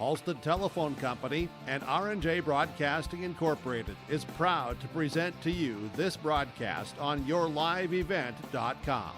Alston Telephone Company and R&J Broadcasting Incorporated is proud to present to you this broadcast on yourliveevent.com.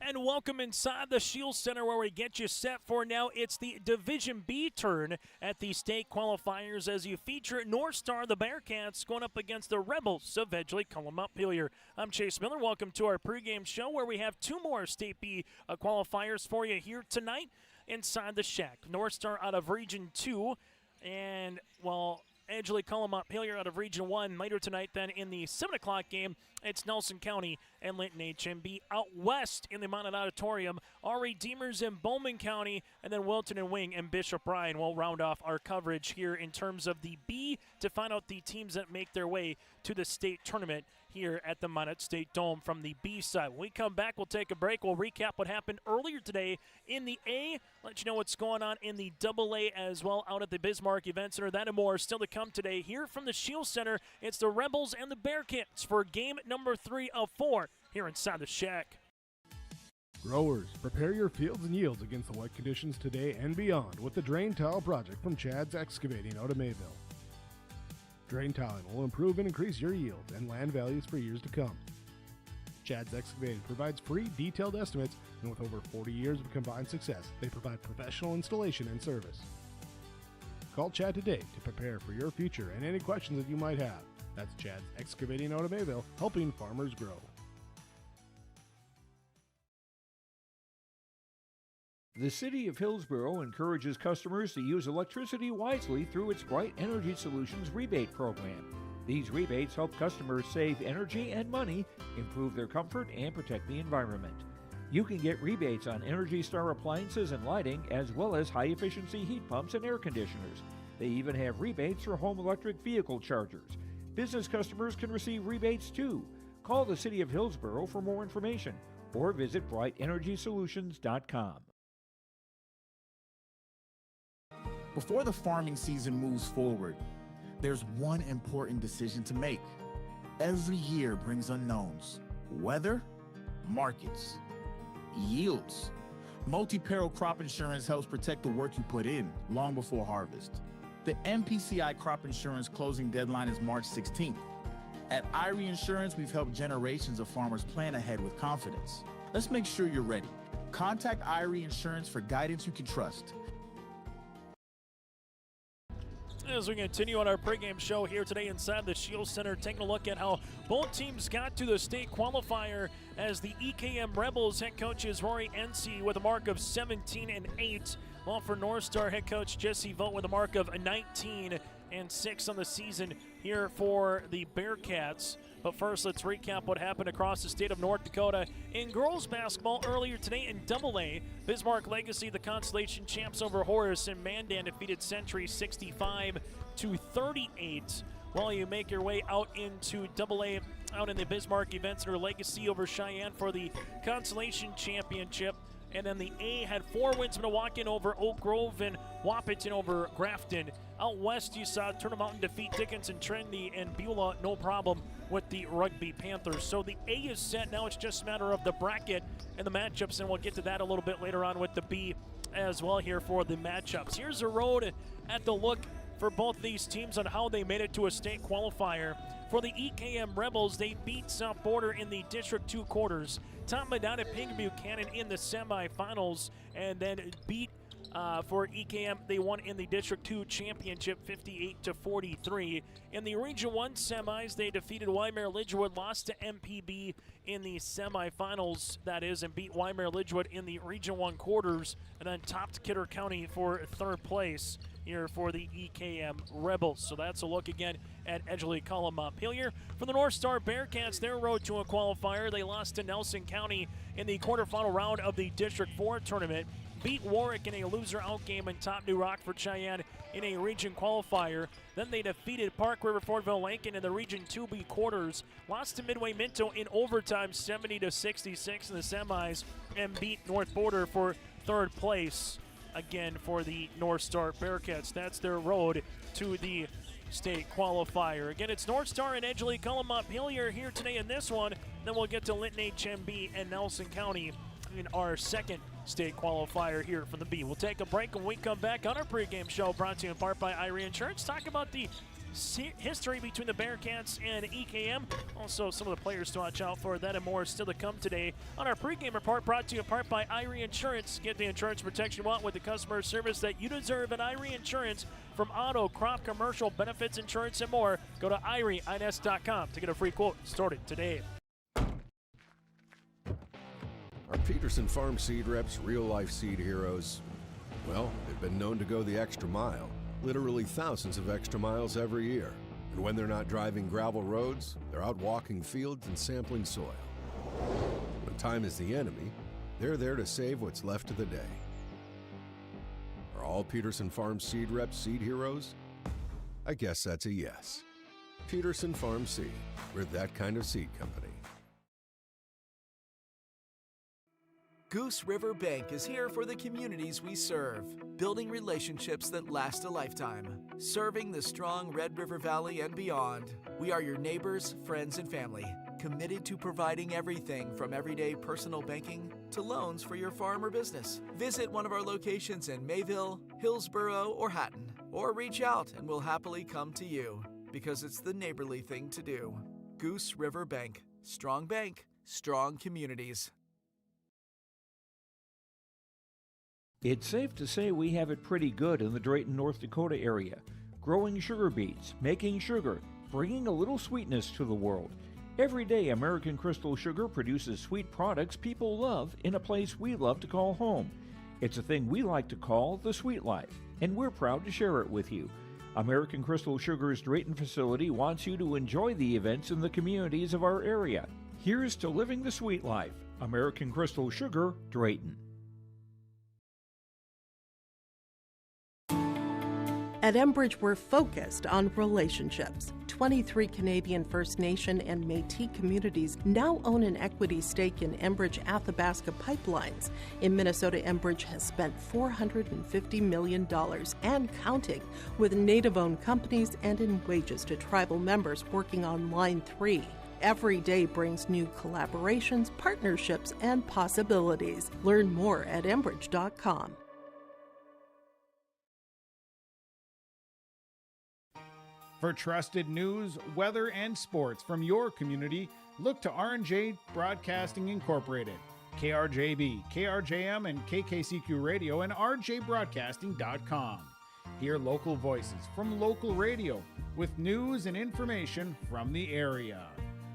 And welcome inside the Shield Center where we get you set for now. It's the Division B turn at the state qualifiers as you feature North Star, the Bearcats, going up against the Rebels of Edgeley, Kulm, Montpelier. I'm Chase Miller. Welcome to our pregame show where we have two more State B qualifiers for you here tonight inside the Shack. North Star out of Region 2 and, well, Edgeley, Kulm, Montpelier out of Region 1. Later tonight, then, in the 7 o'clock game, it's Nelson County and Linton HMB. Out west in the Mountain Auditorium, our Redeemers in Bowman County, and then Wilton and Wing and Bishop Bryan will round off our coverage here in terms of the B to find out the teams that make their way to the state tournament here at the Minot State Dome from the B side. When we come back, we'll take a break. We'll recap what happened earlier today in the A, let you know what's going on in the AA as well out at the Bismarck Event Center. That and more still to come today here from the Shield Center. It's the Rebels and the Bearcats for game number 3 of 4 here inside the Shack. Growers, prepare your fields and yields against the wet conditions today and beyond with the Drain Tile project from Chad's Excavating out of Mayville. Drain tiling will improve and increase your yields and land values for years to come. Chad's Excavating provides free detailed estimates, and with over 40 years of combined success, they provide professional installation and service. Call Chad today to prepare for your future and any questions that you might have. That's Chad's Excavating out of Mayville, helping farmers grow. The City of Hillsborough encourages customers to use electricity wisely through its Bright Energy Solutions rebate program. These rebates help customers save energy and money, improve their comfort, and protect the environment. You can get rebates on Energy Star appliances and lighting, as well as high-efficiency heat pumps and air conditioners. They even have rebates for home electric vehicle chargers. Business customers can receive rebates too. Call the City of Hillsborough for more information or visit brightenergysolutions.com. Before the farming season moves forward, there's one important decision to make. Every year brings unknowns: weather, markets, yields. Multi-peril crop insurance helps protect the work you put in long before harvest. The MPCI crop insurance closing deadline is March 16th. At IRE Insurance, we've helped generations of farmers plan ahead with confidence. Let's make sure you're ready. Contact IRE Insurance for guidance you can trust. As we continue on our pregame show here today inside the Shield Center, taking a look at how both teams got to the state qualifier as the EKM Rebels head coach is Rory Ency with a mark of 17-8, while for North Star head coach Jesse Vogt with a mark of 19-6 on the season here for the Bearcats. But first, let's recap what happened across the state of North Dakota in girls basketball earlier today in AA. Bismarck Legacy, the consolation champs over Horace, and Mandan defeated Century 65-38. While you make your way out into AA, out in the Bismarck Event Center, Legacy over Cheyenne for the consolation championship. And then the A had 4 wins, Milwaukee over Oak Grove and Wahpeton over Grafton. Out west, you saw Turner Mountain defeat Dickinson, Trinity, and Beulah, no problem with the Rugby Panthers. So the A is set. Now it's just a matter of the bracket and the matchups, and we'll get to that a little bit later on with the B as well here for the matchups. Here's a road at the look for both these teams on how they made it to a state qualifier. For the EKM Rebels, they beat South Border in the District 2 quarters. Tom Medina, Ping Buchanan in the semifinals, and then beat for EKM. They won in the District 2 championship 58-43. In the Region 1 semis, they defeated Waimea Lidgewood, lost to MPB in the semifinals, that is, and beat Waimea Lidgewood in the Region 1 quarters, and then topped Kidder County for 3rd place here for the EKM Rebels. So that's a look again at Edgeley, Kulm, Montpelier. For the North Star Bearcats, their road to a qualifier, they lost to Nelson County in the quarterfinal round of the District 4 tournament. Beat Warwick in a loser-out game and topped New Rockford Cheyenne in a region qualifier. Then they defeated Park River Fortville Lincoln in the Region 2B quarters, lost to Midway Minto in overtime 70-66 in the semis, and beat North Border for 3rd place again for the North Star Bearcats. That's their road to the state qualifier. Again, it's North Star and Edgeley, Kulm, Montpelier here today in this one. Then we'll get to Linton HMB and Nelson County in our second state qualifier here from the B. We'll take a break when we come back on our pregame show, brought to you in part by Irie Insurance. Talk about the history between the Bearcats and EKM. Also, some of the players to watch out for. That and more still to come today on our pregame report, brought to you in part by Irie Insurance. Get the insurance protection you want with the customer service that you deserve at Irie Insurance. From auto, crop, commercial, benefits, insurance, and more, go to IrieINS.com to get a free quote. Started today. Are Peterson Farm seed reps real-life seed heroes? Well, they've been known to go the extra mile, literally thousands of extra miles every year. And when they're not driving gravel roads, they're out walking fields and sampling soil. When time is the enemy, they're there to save what's left of the day. Are all Peterson Farm seed reps seed heroes? I guess that's a yes. Peterson Farm Seed. We're that kind of seed company. Goose River Bank is here for the communities we serve, building relationships that last a lifetime. Serving the strong Red River Valley and beyond, we are your neighbors, friends, and family, committed to providing everything from everyday personal banking to loans for your farm or business. Visit one of our locations in Mayville, Hillsborough, or Hatton, or reach out and we'll happily come to you, because it's the neighborly thing to do. Goose River Bank. Strong bank, strong communities. It's safe to say we have it pretty good in the Drayton, North Dakota area. Growing sugar beets, making sugar, bringing a little sweetness to the world. Every day, American Crystal Sugar produces sweet products people love in a place we love to call home. It's a thing we like to call the sweet life, and we're proud to share it with you. American Crystal Sugar's Drayton facility wants you to enjoy the events in the communities of our area. Here's to living the sweet life. American Crystal Sugar, Drayton. At Enbridge, we're focused on relationships. 23 Canadian First Nation and Métis communities now own an equity stake in Enbridge Athabasca Pipelines. In Minnesota, Enbridge has spent $450 million and counting, with Native-owned companies and in wages to tribal members working on Line 3. Every day brings new collaborations, partnerships, and possibilities. Learn more at Enbridge.com. For trusted news, weather, and sports from your community, look to R&J Broadcasting Incorporated, KRJB, KRJM, and KKCQ Radio, and rjbroadcasting.com. Hear local voices from local radio with news and information from the area.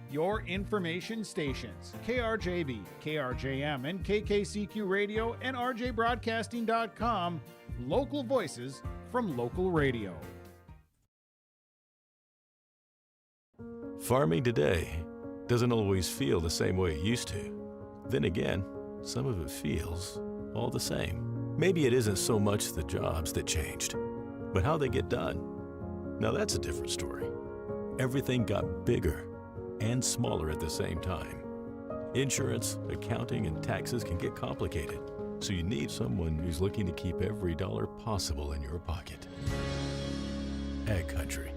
Your information stations, KRJB, KRJM, and KKCQ Radio, and rjbroadcasting.com. Local voices from local radio. Farming today doesn't always feel the same way it used to. Then again, some of it feels all the same. Maybe it isn't so much the jobs that changed, but how they get done. Now that's a different story. Everything got bigger and smaller at the same time. Insurance, accounting, and taxes can get complicated, so you need someone who's looking to keep every dollar possible in your pocket. Ag Country.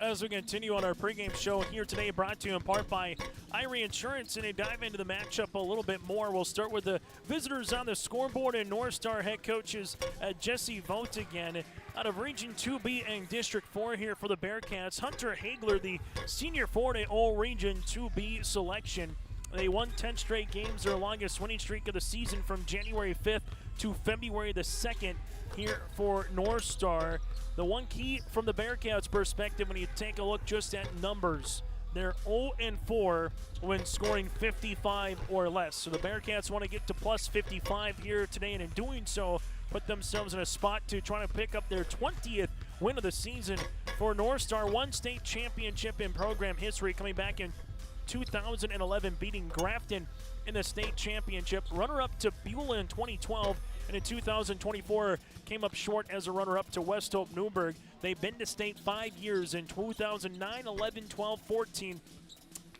As we continue on our pregame show here today, brought to you in part by Irie Insurance, and a dive into the matchup a little bit more. We'll start with the visitors on the scoreboard, and North Star head coaches Jesse Vogt again. Out of Region 2B and District 4 here for the Bearcats, Hunter Hagler, the senior forward at All Region 2B selection. They won 10 straight games, their longest winning streak of the season from January 5th to February the 2nd here for North Star. The one key from the Bearcats' perspective, when you take a look just at numbers, they're 0-4 when scoring 55 or less. So the Bearcats want to get to plus 55 here today, and in doing so, put themselves in a spot to try to pick up their 20th win of the season for North Star. One state championship in program history, coming back in 2011, beating Grafton in the state championship. Runner-up to Beulah in 2012, and in 2024 came up short as a runner-up to West Hope Newburgh. They've been to state 5 years, in 2009, 11, 12, 14,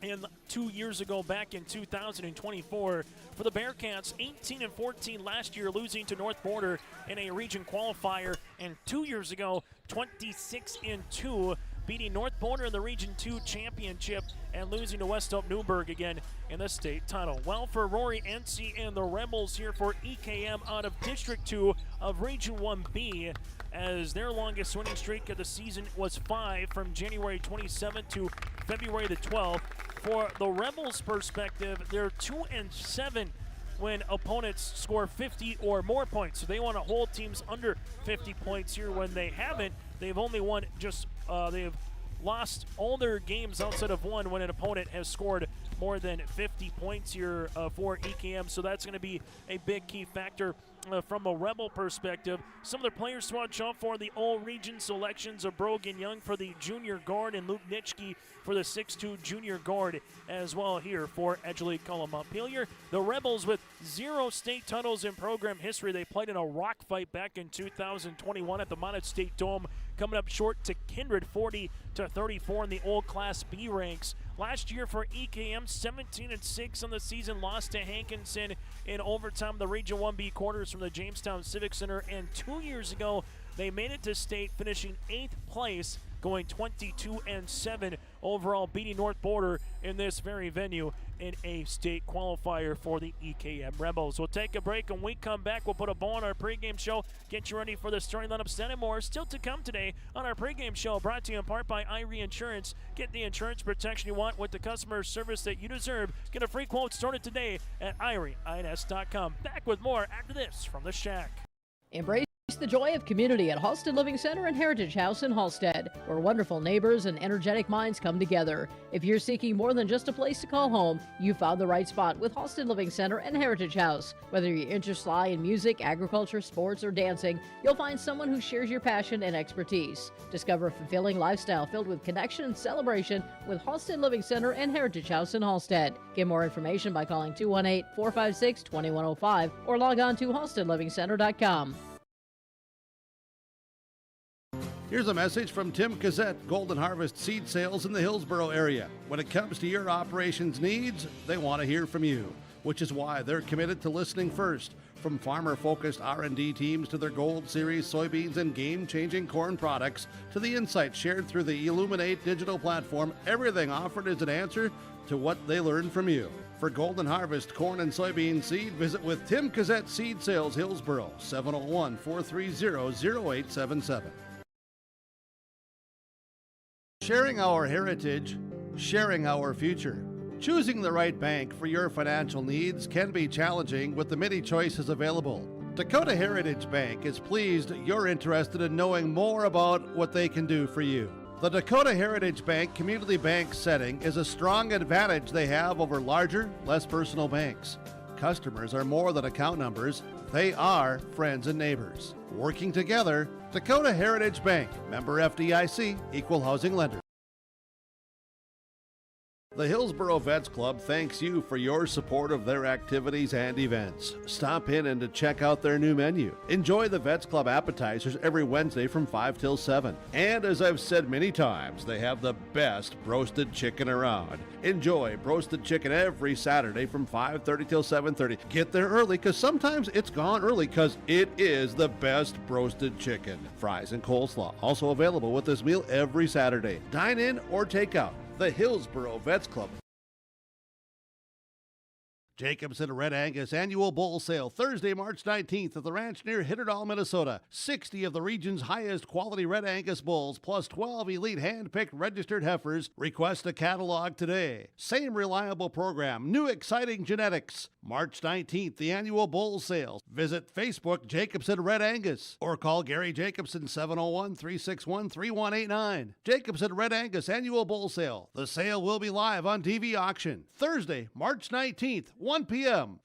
and 2 years ago back in 2024. For the Bearcats, 18-14 last year, losing to North Border in a region qualifier, and 2 years ago, 26-2 beating North Border in the Region 2 championship and losing to West Hope Newburgh again in the state title. Well, for Rory NC and the Rebels here for EKM out of District 2 of Region 1B, as their longest winning streak of the season was 5 from January 27th to February the 12th. For the Rebels' perspective, they're 2-7 when opponents score 50 or more points. So they want to hold teams under 50 points here. When they haven't, they've only won they've lost all their games outside of one when an opponent has scored more than 50 points here for EKM. So that's going to be a big key factor from a Rebel perspective. Some of the players to watch out for the all-region selections of Brogan Young for the junior guard and Luke Nitschke for the 6'2 junior guard as well here for Edgeley, Kulm, Montpelier. The Rebels with 0 state titles in program history. They played in a rock fight back in 2021 at the Montpelier State Dome, coming up short to Kindred 40-34 in the old Class B ranks. Last year for EKM, 17-6 on the season, lost to Hankinson in overtime, the Region 1B quarters from the Jamestown Civic Center, and 2 years ago they made it to state, finishing 8th place, going 22-7 overall, beating North Border in this very venue in a state qualifier for the EKM Rebels. We'll take a break. When we come back, we'll put a bow on our pregame show, get you ready for the starting lineups then and more. Still to come today on our pregame show, brought to you in part by Irie Insurance. Get the insurance protection you want with the customer service that you deserve. Get a free quote started today at IrieINS.com. Back with more after this from the Shack. Embrace the joy of community at Halsted Living Center and Heritage House in Halsted, where wonderful neighbors and energetic minds come together. If you're seeking more than just a place to call home, you found the right spot with Halsted Living Center and Heritage House. Whether your interests lie in music, agriculture, sports, or dancing, you'll find someone who shares your passion and expertise. Discover a fulfilling lifestyle filled with connection and celebration with Halsted Living Center and Heritage House in Halsted. Get more information by calling 218-456-2105 or log on to halstedlivingcenter.com. Here's a message from Tim Cassette, Golden Harvest Seed Sales in the Hillsboro area. When it comes to your operations needs, they want to hear from you, which is why they're committed to listening first. From farmer-focused R&D teams to their Gold Series soybeans and game-changing corn products to the insights shared through the Illuminate digital platform, everything offered is an answer to what they learned from you. For Golden Harvest corn and soybean seed, visit with Tim Cassette Seed Sales Hillsboro, 701-430-0877. Sharing our heritage, sharing our future. Choosing the right bank for your financial needs can be challenging with the many choices available. Dakota Heritage Bank is pleased you're interested in knowing more about what they can do for you. The Dakota Heritage Bank community bank setting is a strong advantage they have over larger, less personal banks. Customers are more than account numbers, they are friends and neighbors. Working together, Dakota Heritage Bank, member FDIC, equal housing lender. The Hillsboro Vets Club thanks you for your support of their activities and events. Stop in and to check out their new menu. Enjoy the Vets Club appetizers every Wednesday from 5 till 7. And as I've said many times, they have the best roasted chicken around. Enjoy roasted chicken every Saturday from 5:30 till 7:30. Get there early because sometimes it's gone early because it is the best roasted chicken. Fries and coleslaw also available with this meal every Saturday. Dine in or take out. The Hillsboro Vets Club. Jacobson Red Angus Annual Bull Sale, Thursday, March 19th at the ranch near Hitterdall, Minnesota. 60 of the region's highest quality Red Angus bulls, plus 12 elite hand-picked registered heifers. Request a catalog today. Same reliable program, new exciting genetics. March 19th, the Annual Bull Sale. Visit Facebook Jacobson Red Angus or call Gary Jacobson 701-361-3189. Jacobson Red Angus Annual Bull Sale. The sale will be live on TV auction. Thursday, March 19th. 1 p.m.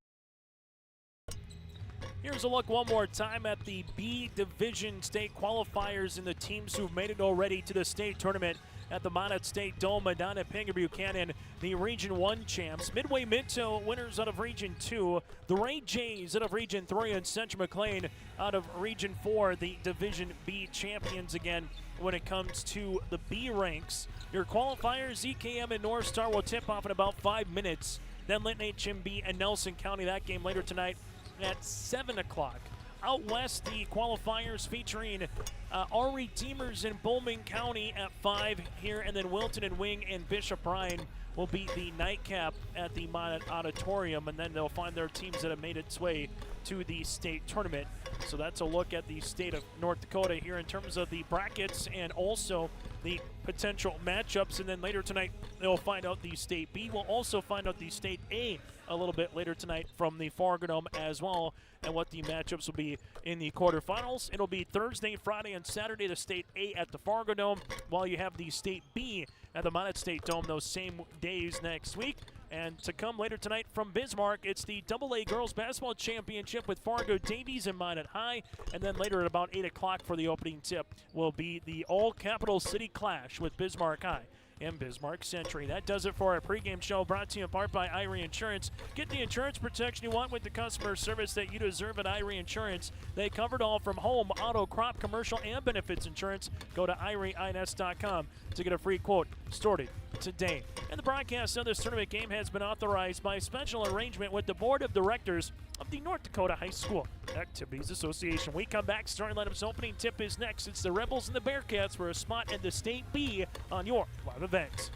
Here's a look one more time at the B Division state qualifiers and the teams who've made it already to the state tournament at the Montpelier State Dome. Madonna, Pinger Buchanan, the Region 1 champs. Midway Minto winners out of Region 2. The Ray Jays out of Region 3 and Central McLean out of Region 4, the Division B champions again when it comes to the B ranks. Your qualifiers, EKM and North Star, will tip off in about 5 minutes. Then Linton HMB and Nelson County, that game later tonight at 7 o'clock. out west, the qualifiers featuring our Redeemers in Bowman County at 5 here, and then Wilton and Wing and Bishop Ryan will be the nightcap at the Monett Auditorium, and then they'll find their teams that have made its way to the state tournament. So that's a look at the state of North Dakota here in terms of the brackets and also the potential matchups. And then later tonight, they'll find out the state B. We'll also find out the state A a little bit later tonight from the Fargo Dome as well, and what the matchups will be in the quarterfinals. It'll be Thursday, Friday, and Saturday, the state A at the Fargo Dome, while you have the state B at the Monett State Dome those same days next week. And to come later tonight from Bismarck, it's the AA Girls Basketball Championship with Fargo Davies and Monett High. And then later at about 8 o'clock for the opening tip will be the All-Capital City Clash with Bismarck High and Bismarck Century. That does it for our pregame show, brought to you in part by Irie Insurance. Get the insurance protection you want with the customer service that you deserve at Irie Insurance. They covered all from home, auto, crop, commercial, and benefits insurance. Go to IrieINS.com to get a free quote. Started today. And the broadcast of this tournament game has been authorized by special arrangement with the Board of Directors of the North Dakota High School Activities Association. We come back. Starting lineups opening tip is next. It's the Rebels and the Bearcats for a spot in the State B on your live events.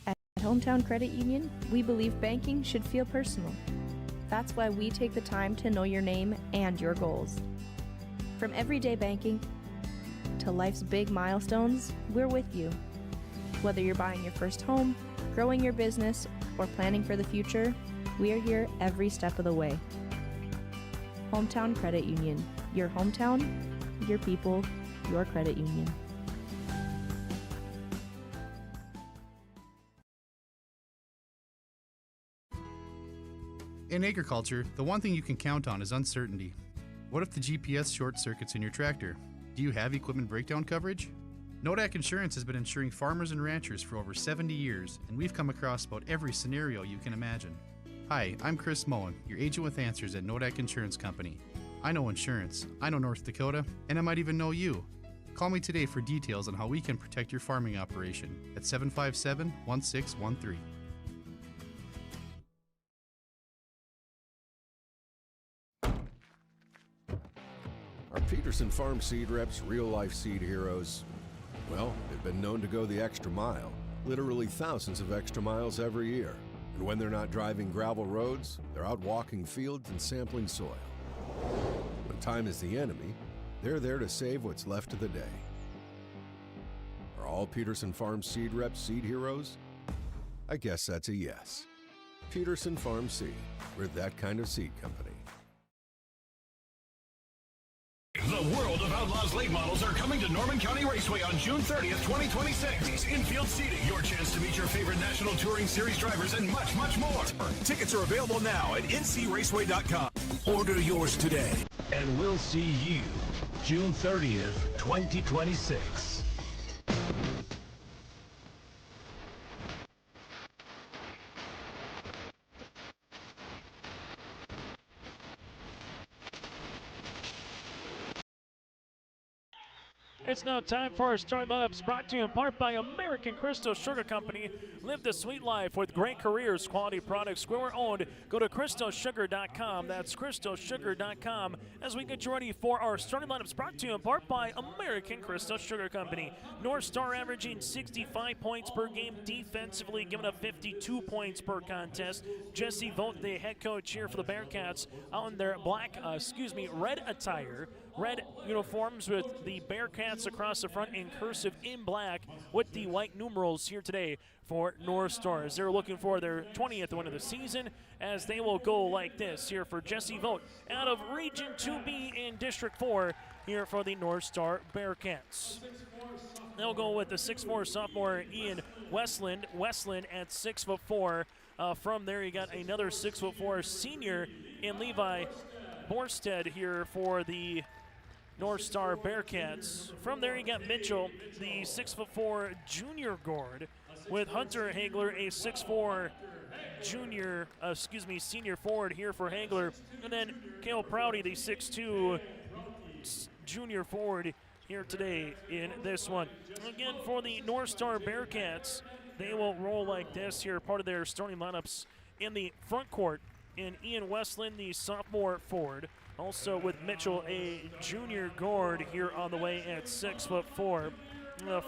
At Hometown Credit Union, we believe banking should feel personal. That's why we take the time to know your name and your goals. From everyday banking to life's big milestones, we're with you. Whether you're buying your first home, growing your business, or planning for the future, we are here every step of the way. Hometown Credit Union. Your hometown, your people, your credit union. In agriculture, the one thing you can count on is uncertainty. What if the GPS short circuits in your tractor? Do you have equipment breakdown coverage? Nodak Insurance has been insuring farmers and ranchers for over 70 years, and we've come across about every scenario you can imagine. Hi, I'm Chris Moen, your agent with answers at Nodak Insurance Company. I know insurance, I know North Dakota, and I might even know you. Call me today for details on how we can protect your farming operation at 757-1613. Our Peterson Farm Seed Reps real-life seed heroes? Well, they've been known to go the extra mile, literally thousands of extra miles every year. And when they're not driving gravel roads, they're out walking fields and sampling soil. When time is the enemy, they're there to save what's left of the day. Are all Peterson Farm Seed Reps seed heroes? I guess that's a yes. Peterson Farm Seed. We're that kind of seed company. The world of Outlaws late models are coming to Norman County Raceway on June 30th, 2026. Infield seating, your chance to meet your favorite National Touring Series drivers, and much, much more. Tickets are available now at ncraceway.com. Order yours today. And we'll see you June 30th, 2026. It's now time for our starting lineups, brought to you in part by American Crystal Sugar Company. Live the sweet life with great careers, quality products, square owned. Go to crystalsugar.com. That's crystalsugar.com. As we get you ready for our starting lineups, brought to you in part by American Crystal Sugar Company. North Star averaging 65 points per game defensively, giving up 52 points per contest. Jesse Vogt, the head coach here for the Bearcats, out in their red attire. Red uniforms with the Bearcats across the front in cursive in black with the white numerals here today for North Star, as they're looking for their 20th win of the season, as they will go like this here for Jesse Vogt out of Region 2B in District 4 here for the North Star Bearcats. They'll go with the 6'4" sophomore Ian Westland at 6'4". From there, you got another 6'4" senior in Levi Borstead here for the North Star Bearcats. From there, you got Mitchell, the 6'4" junior guard, with Hunter Hagler, a 6'4" senior forward here for Hagler. And then Cale Prouty, the 6'2" junior forward here today in this one. Again, for the North Star Bearcats, they will roll like this here, part of their starting lineups in the front court. In Ian Westland, the sophomore forward. Also with Mitchell, a junior guard here on the way at 6'4".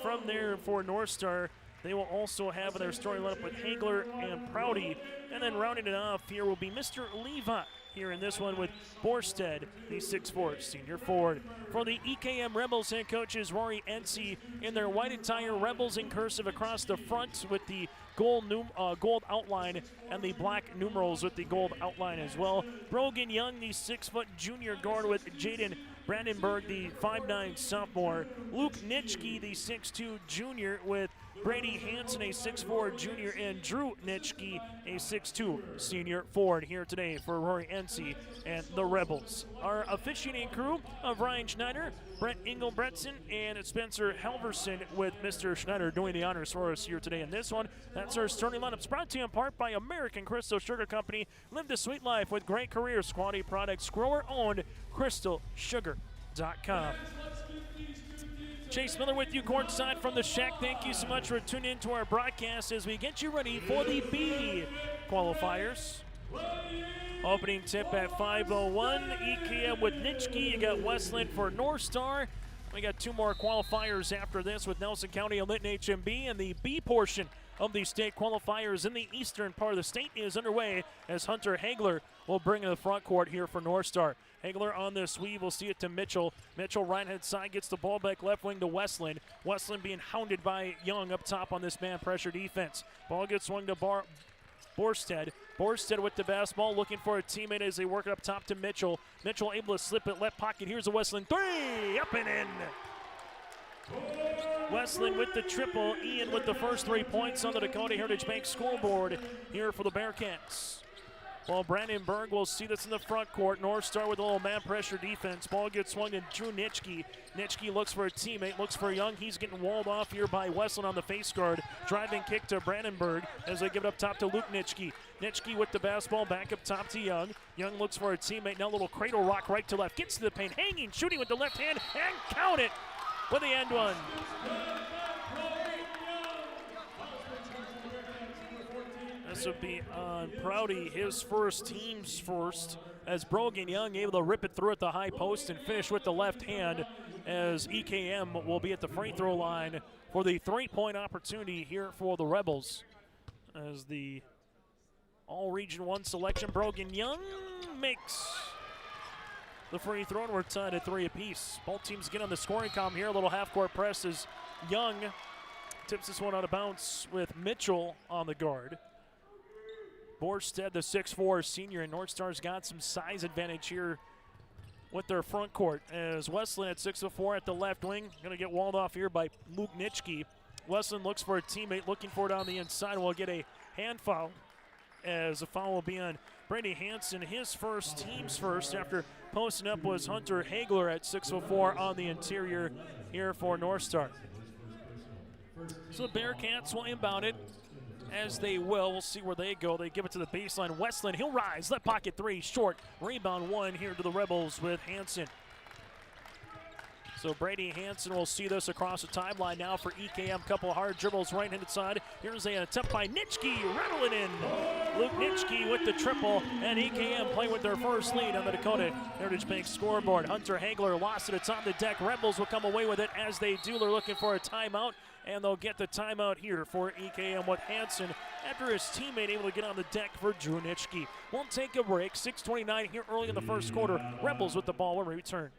From there for North Star, they will also have their starting lineup with Hagler and Prouty. And then rounding it off here will be Mr. Levi here in this one with Borsted, the 6'4" senior forward. For the EKM Rebels head coaches, Rory Ency in their white attire, Rebels in cursive across the front with the gold outline and the black numerals with the gold outline as well. Brogan Young, the 6-foot junior guard with Jaden Brandenburg, the 5'9" sophomore. Luke Nitschke, the 6'2" junior with Brady Hansen, a 6'4" junior, and Drew Nitschke, a 6'2" senior forward here today for Rory Ency and the Rebels. Our officiating crew of Ryan Schneider, Brent Engelbretson, and Spencer Halverson with Mr. Schneider doing the honors for us here today in this one. That's our starting lineups brought to you in part by American Crystal Sugar Company. Live the sweet life with great careers, quality products, grower-owned, crystalsugar.com. Chase Miller with you courtside from the Shack. Thank you so much for tuning in to our broadcast as we get you ready for the B qualifiers. Opening tip at 5:01. EKM with Nitschke. You got Westland for North Star. We got two more qualifiers after this with Nelson County and Lytton HMB, and the B portion of the state qualifiers in the eastern part of the state is underway as Hunter Hagler will bring in the front court here for North Star. Hagler on the sweep, we'll see it to Mitchell. Mitchell right hand side gets the ball back left wing to Westland. Westland being hounded by Young up top on this man pressure defense. Ball gets swung to Borsted. Borsted with the basketball, looking for a teammate as they work it up top to Mitchell. Mitchell able to slip it left pocket. Here's a Westland three, up and in. Westland with the triple. Ian with the first 3 points on the Dakota Heritage Bank scoreboard here for the Bearcats. Well, Brandenburg will see this in the front court. North Star with a little man pressure defense. Ball gets swung to Drew Nitschke. Nitschke looks for a teammate, looks for Young. He's getting walled off here by Westland on the face guard. Driving kick to Brandenburg as they give it up top to Luke Nitschke. Nitschke with the basketball back up top to Young. Young looks for a teammate. Now a little cradle rock right to left. Gets to the paint, hanging, shooting with the left hand, and count it with the end one. This would be on Prouty, his first, team's first, as Brogan Young able to rip it through at the high post and finish with the left hand, as EKM will be at the free throw line for the 3-point opportunity here for the Rebels. As the All-Region 1 selection, Brogan Young makes the free throw, and we're tied at 3 apiece. Both teams get on the scoring column here. A little half-court press as Young tips this one out of bounds with Mitchell on the guard. Borsted, the 6'4" senior, and North Star's got some size advantage here with their front court, as Westland at 6'4" at the left wing. Going to get walled off here by Luke Nitschke. Westland looks for a teammate, looking for it on the inside. Will get a hand foul, as a foul will be on Brady Hansen, his first, team's first, after posting up was Hunter Hagler at 6'4" on the interior here for North Star. So the Bearcats will inbound it, as they will. We'll see where they go. They give it to the baseline. Westland, he'll rise. Left pocket three, short. Rebound one here to the Rebels with Hansen. So Brady Hansen will see this across the timeline now for EKM. Couple of hard dribbles right-handed side. Here's an attempt by Nitschke, rattling in. Luke Nitschke with the triple, and EKM playing with their first lead on the Dakota Heritage Bank scoreboard. Hunter Hagler lost it. It's on the deck. Rebels will come away with it as they do. They're looking for a timeout, and they'll get the timeout here for EKM with Hansen after his teammate able to get on the deck for Drew Nitschke. We'll take a break. 6:29 here early in the first quarter. Rebels with the ball when we return.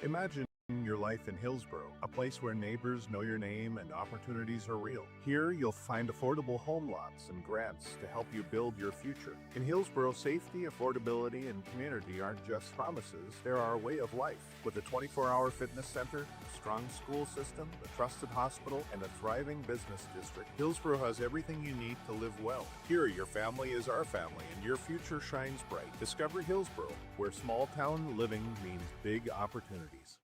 Imagine your life in Hillsborough, a place where neighbors know your name and opportunities are real. Here, you'll find affordable home lots and grants to help you build your future. In Hillsborough, safety, affordability, and community aren't just promises, they're our way of life. With a 24-hour fitness center, a strong school system, a trusted hospital, and a thriving business district, Hillsborough has everything you need to live well. Here, your family is our family, and your future shines bright. Discover Hillsborough, where small-town living means big opportunities.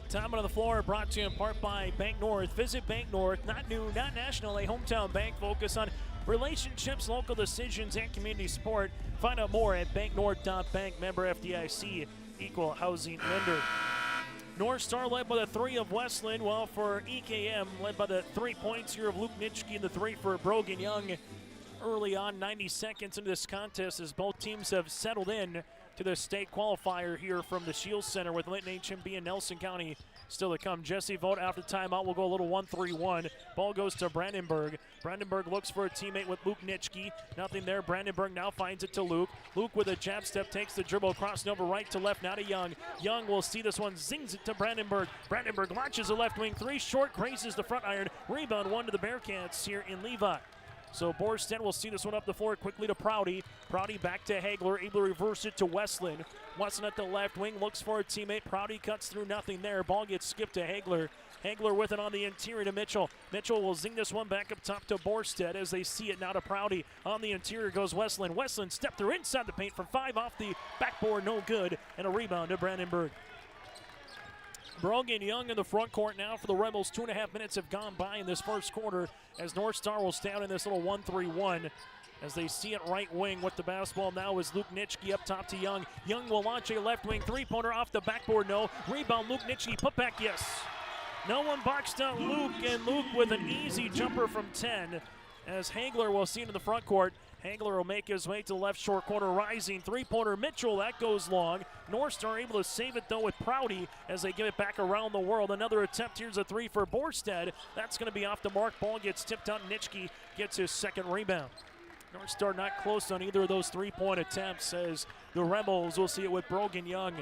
Time on the floor brought to you in part by Bank North. Visit Bank North, not new, not national, a hometown bank focused on relationships, local decisions, and community support. Find out more at banknorth.bank, member FDIC, equal housing lender. North Star led by the 3 of Westland, while for EKM led by the 3 points here of Luke Nitschke and the 3 for Brogan Young. Early on, 90 seconds into this contest, as both teams have settled in. to the state qualifier here from the Shields Center with Linton HMB and Nelson County still to come. Jesse Vogt after timeout will go a little 1-3-1. Ball goes to Brandenburg. Brandenburg looks for a teammate with Luke Nitschke. Nothing there. Brandenburg now finds it to Luke. Luke with a jab step takes the dribble, crossing over right to left, now to Young. Young will see this one, zings it to Brandenburg. Brandenburg launches the left wing, three short, grazes the front iron. Rebound one to the Bearcats here in Levi. So Borstead will see this one up the floor quickly to Prouty. Prouty back to Hagler, able to reverse it to Westland. Westland at the left wing, looks for a teammate. Prouty cuts through, nothing there. Ball gets skipped to Hagler. Hagler with it on the interior to Mitchell. Mitchell will zing this one back up top to Borstead as they see it now to Prouty. On the interior goes Westland. Westland step through inside the paint from 5 off the backboard, no good. And a rebound to Brandenburg. Brogan Young in the front court now for the Rebels. 2.5 minutes have gone by in this first quarter as North Star will stay out in this little 1-3-1 as they see it right wing with the basketball now is Luke Nitschke up top to Young. Young will launch a left wing three-pointer off the backboard, no. Rebound, Luke Nitschke, put back, yes. No one boxed out Luke, and Luke with an easy jumper from 10 as Hagler will see it in the front court. Hagler will make his way to the left short corner, rising three-pointer. Mitchell, that goes long. North Star able to save it, though, with Prouty as they give it back around the world. Another attempt. Here's a three for Borstead. That's going to be off the mark. Ball gets tipped out. Nitschke gets his second rebound. North Star not close on either of those three-point attempts as the Rebels will see it with Brogan Young.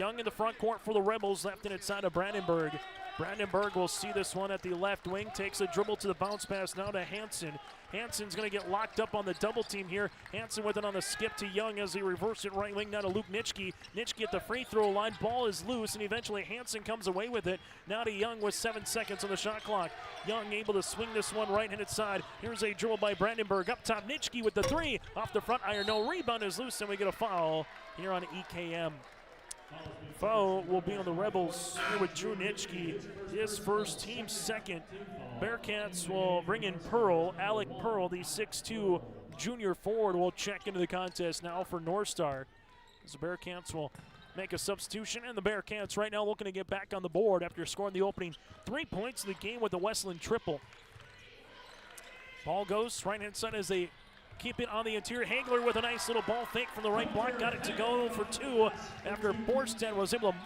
Young in the front court for the Rebels, left and inside of Brandenburg. Brandenburg will see this one at the left wing, takes a dribble to the bounce pass now to Hansen. Hansen's going to get locked up on the double team here. Hansen with it on the skip to Young as he reverses it right wing now to Luke Nitschke. Nitschke at the free throw line, ball is loose, and eventually Hansen comes away with it. Now to Young with 7 seconds on the shot clock. Young able to swing this one right-handed side. Here's a dribble by Brandenburg. Up top, Nitschke with the three. Off the front iron, no, rebound is loose, and we get a foul here on EKM. Foul will be on the Rebels here with Drew Nitschke, his first, team second. Bearcats will bring in Pearl, Alec Pearl, the 6'2 junior forward, will check into the contest now for North Star. As the Bearcats will make a substitution, and the Bearcats right now looking to get back on the board after scoring the opening 3 points of the game with the Westland triple. Ball goes right-hand side as they keep it on the interior. Hagler with a nice little ball fake from the right block. Got it to go for 2 after Borstead was able to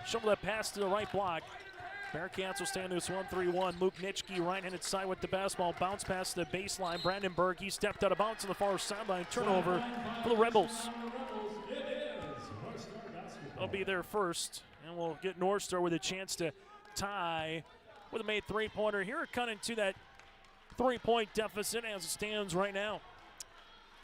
shovel that pass to the right block. Bearcats will stay on this 1-3-1. Luke Nitschke right-handed side with the basketball. Bounce pass to the baseline. Brandenburg, he stepped out of bounds on the far sideline. Turnover for the Rebels. They'll be there first, and we'll get North Star with a chance to tie with a made three-pointer here, cutting to that 3-point deficit as it stands right now.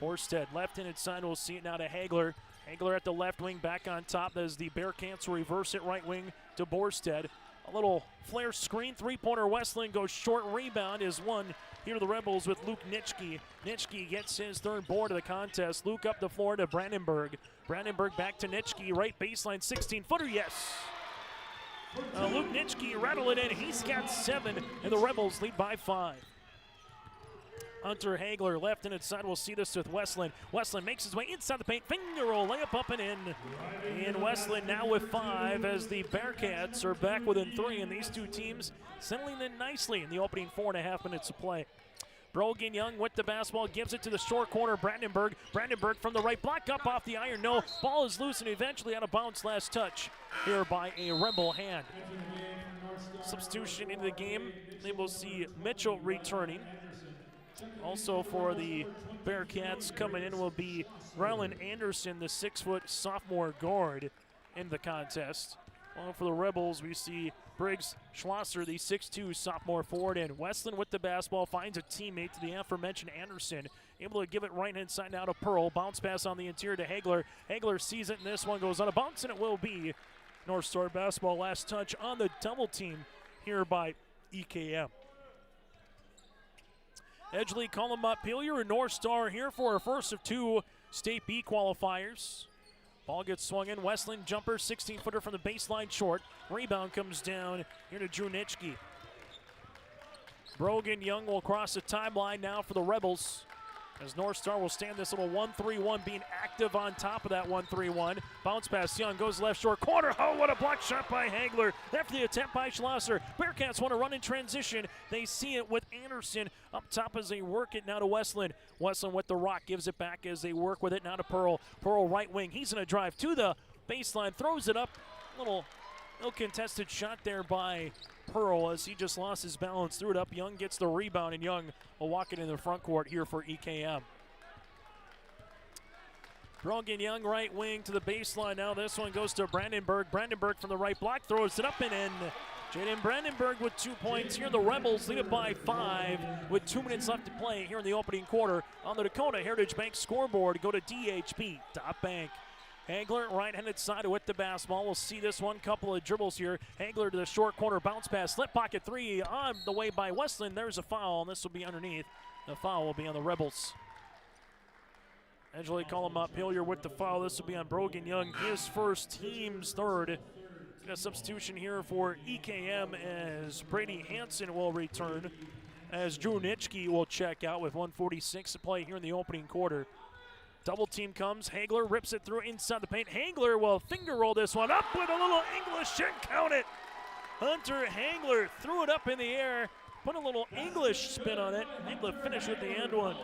Borstead left-handed side, we'll see it now to Hagler. Hagler at the left wing, back on top as the Bearcats will reverse it right wing to Borstead. A little flare screen, three-pointer. Westland goes short. Rebound is won here to the Rebels with Luke Nitschke. Nitschke gets his third board of the contest. Luke up the floor to Brandenburg. Brandenburg back to Nitschke, right baseline, 16-footer, yes. Luke Nitschke rattle it in. He's got 7, and the Rebels lead by 5. Hunter Hagler left and inside. We'll see this with Westland. Westland makes his way inside the paint. Finger roll, layup up and in. And Westland now with 5 as the Bearcats are back within 3. And these two teams settling in nicely in the opening 4.5 minutes of play. Brogan Young with the basketball, gives it to the short corner, Brandenburg. Brandenburg from the right block, up off the iron, no. Ball is loose and eventually out of bounds, last touch here by a Rebel hand. Substitution into the game. They will see Mitchell returning. Also for the Bearcats coming in will be Rylan Anderson, the 6-foot sophomore guard in the contest. Well, for the Rebels, we see Briggs Schlosser, the 6'2 sophomore forward, and Westland with the basketball finds a teammate to the aforementioned Anderson. Able to give it right hand side now to Pearl. Bounce pass on the interior to Hagler. Hagler sees it, and this one goes on a bounce, and it will be North Star basketball. Last touch on the double team here by EKM. Edgeley, Kulm, Montpelier, and North Star here for our first of 2 State B qualifiers. Ball gets swung in. Westland jumper, 16-footer from the baseline short. Rebound comes down here to Drew Nitschke. Brogan Young will cross the timeline now for the Rebels. As North Star will stand this little 1-3-1, being active on top of that 1-3-1. Bounce pass, Young goes left short corner. Oh, what a block shot by Hagler. After the attempt by Schlosser. Bearcats want to run in transition. They see it with Anderson up top as they work it now to Westland. Westland with the rock, gives it back as they work with it now to Pearl. Pearl right wing, he's going to drive to the baseline, throws it up. Little ill-contested shot there by Pearl as he just lost his balance, threw it up. Young gets the rebound, and Young will walk it in the front court here for EKM. Brogan Young right wing to the baseline. Now this one goes to Brandenburg. Brandenburg from the right block throws it up and in. Jaden Brandenburg with 2 points. Here the Rebels lead it by 5 with 2 minutes left to play here in the opening quarter on the Dakota Heritage Bank scoreboard. Go to DHB.bank. Hagler, right-handed side with the basketball. We'll see this one, couple of dribbles here. Hagler to the short corner, bounce pass, slip pocket three on the way by Westland. There's a foul, and this will be underneath. The foul will be on the Rebels. Edgeley call him up. Hillier with the foul. This will be on Brogan Young, his first, team's third. A substitution here for EKM as Brady Hansen will return, as Drew Nitschke will check out with 1:46 to play here in the opening quarter. Double team comes. Hagler rips it through inside the paint. Hagler will finger roll this one up with a little English and count it. Hunter Hagler threw it up in the air, put a little English spin on it. Able to finish with the end one.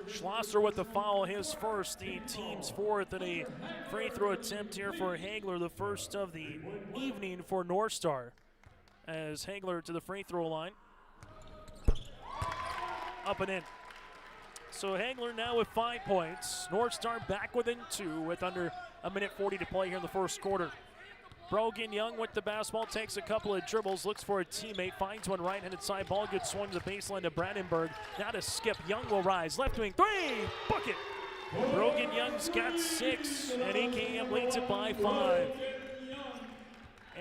Schlosser with the foul, his first, the team's fourth, and a free throw attempt here for Hagler, the first of the evening for North Star. As Hagler to the free throw line. Up and in. So Hagler now with 5 points. North Star back within 2 with under a minute 40 to play here in the first quarter. Brogan Young with the basketball, takes a couple of dribbles, looks for a teammate, finds one right-handed side, ball gets swung to the baseline to Brandenburg. Now to Skip, Young will rise, left wing, three, bucket! Brogan Young's got 6, and EKM leads it by 5.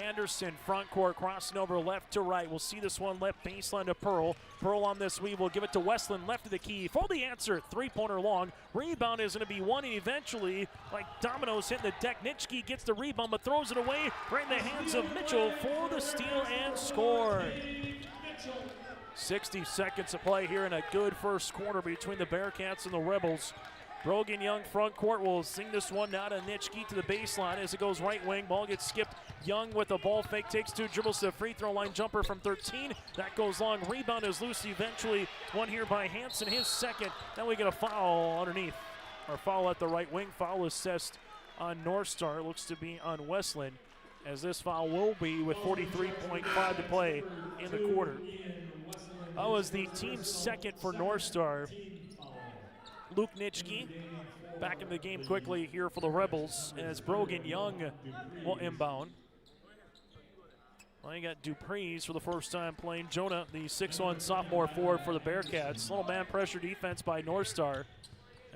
Anderson, front court, crossing over left to right. We'll see this one left baseline to Pearl. Pearl on this weave will give it to Westland, left of the key. For the answer, three-pointer long. Rebound is going to be won, and eventually, like dominoes hitting the deck, Nitschke gets the rebound but throws it away right in the hands of Mitchell for the steal and score. 60 seconds to play here in a good first quarter between the Bearcats and the Rebels. Brogan Young front court will sing this one now to Nitschke to the baseline as it goes right wing. Ball gets skipped. Young with a ball fake, takes 2 dribbles to the free throw line jumper from 13. That goes long. Rebound is loose eventually. One here by Hansen, his second. Then we get a foul underneath. Or foul at the right wing. Foul assessed on North Star. Looks to be on Westland, as this foul will be with 43.5 to play in the quarter. That was the team's second for North Star. Luke Nitschke back in the game quickly here for the Rebels as Brogan Young will inbound. Well, you got Dupree's for the first time playing Jonah, the 6'1 sophomore forward for the Bearcats. Little man pressure defense by North Star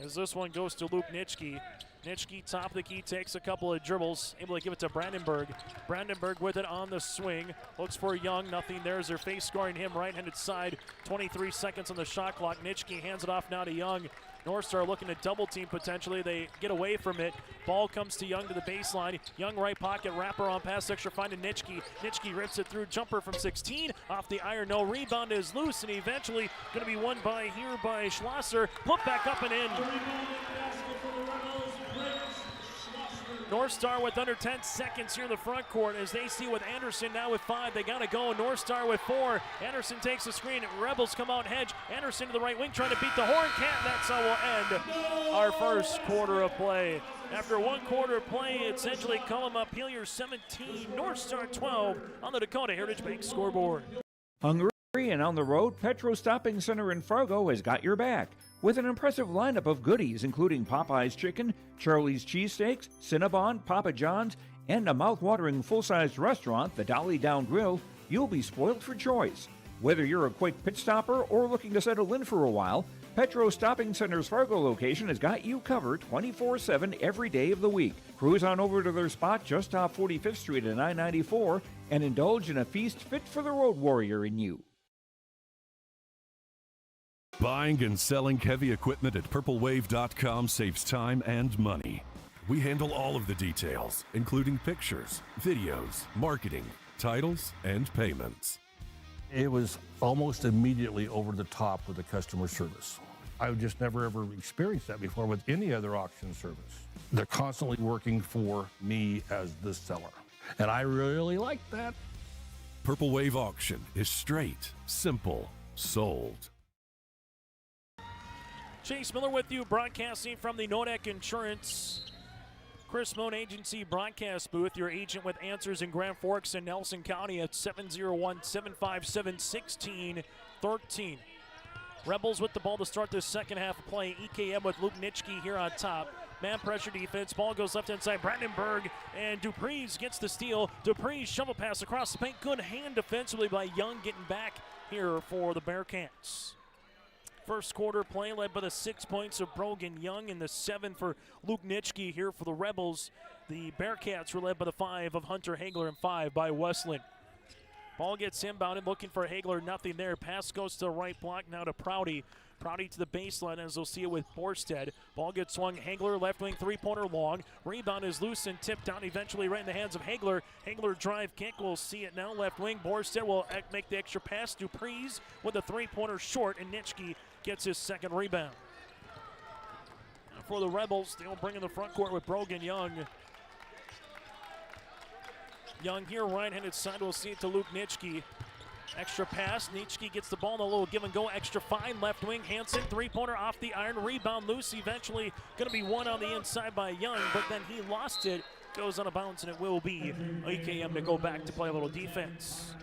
as this one goes to Luke Nitschke. Nitschke top of the key, takes a couple of dribbles, able to give it to Brandenburg. Brandenburg with it on the swing, looks for Young, nothing there as their face scoring him right-handed side. 23 seconds on the shot clock. Nitschke hands it off now to Young. North Star looking to double team potentially. They get away from it. Ball comes to Young to the baseline. Young right pocket, wrapper on pass extra, finding Nitschke. Nitschke rips it through, jumper from 16. Off the iron, no rebound is loose, and eventually going to be won by here by Schlosser. Put back up and in. North Star with under 10 seconds here in the front court as they see with Anderson now with 5. They got to go. North Star with 4. Anderson takes the screen. Rebels come out hedge. Anderson to the right wing trying to beat the horn. Can't. That's how we'll end our first quarter of play. After 1 quarter of play, it's Edgeley, Kulm, Montpelier 17, North Star 12 on the Dakota Heritage Bank scoreboard. Hungry and on the road, Petro Stopping Center in Fargo has got your back with an impressive lineup of goodies including Popeye's Chicken, Charlie's Cheesesteaks, Cinnabon, Papa John's, and a mouth-watering full-sized restaurant, the Dolly Down Grill. You'll be spoiled for choice. Whether you're a quick pit stopper or looking to settle in for a while, Petro Stopping Center's Fargo location has got you covered 24/7 every day of the week. Cruise on over to their spot just off 45th Street at I-94 and indulge in a feast fit for the road warrior in you. Buying and selling heavy equipment at purplewave.com saves time and money. We handle all of the details, including pictures, videos, marketing, titles, and payments. It was almost immediately over the top with the customer service. I've just never ever experienced that before with any other auction service. They're constantly working for me as the seller, and I really like that. Purple Wave Auction is straight, simple, sold. Chase Miller with you, broadcasting from the Nodak Insurance Chris Moan Agency broadcast booth. Your agent with answers in Grand Forks and Nelson County at 701-757-1613. Rebels with the ball to start this second half of play. EKM with Luke Nitschke here on top. Man pressure defense. Ball goes left inside. Brandenburg and Dupree's gets the steal. Dupree's shovel pass across the paint. Good hand defensively by Young getting back here for the Bearcats. First quarter play led by the 6 points of Brogan Young and the 7 for Luke Nitschke here for the Rebels. The Bearcats were led by the 5 of Hunter Hagler and 5 by Westland. Ball gets inbounded, looking for Hagler, nothing there. Pass goes to the right block, now to Prouty. Prouty to the baseline, as we'll see it with Borstead. Ball gets swung, Hagler, left wing, three-pointer long. Rebound is loose and tipped down, eventually right in the hands of Hagler. Hagler drive kick, we'll see it now, left wing. Borstead will make the extra pass. Dupree's with a three-pointer short, and Nitschke gets his second rebound. Now for the Rebels, they'll bring in the front court with Brogan Young. Young here, right-handed side, we'll see it to Luke Nitschke. Extra pass, Nitschke gets the ball in a little give and go, extra fine, left wing, Hansen, three-pointer off the iron, rebound loose, eventually gonna be one on the inside by Young, but then he lost it, goes on a bounce, and it will be EKM to go back to play a little defense.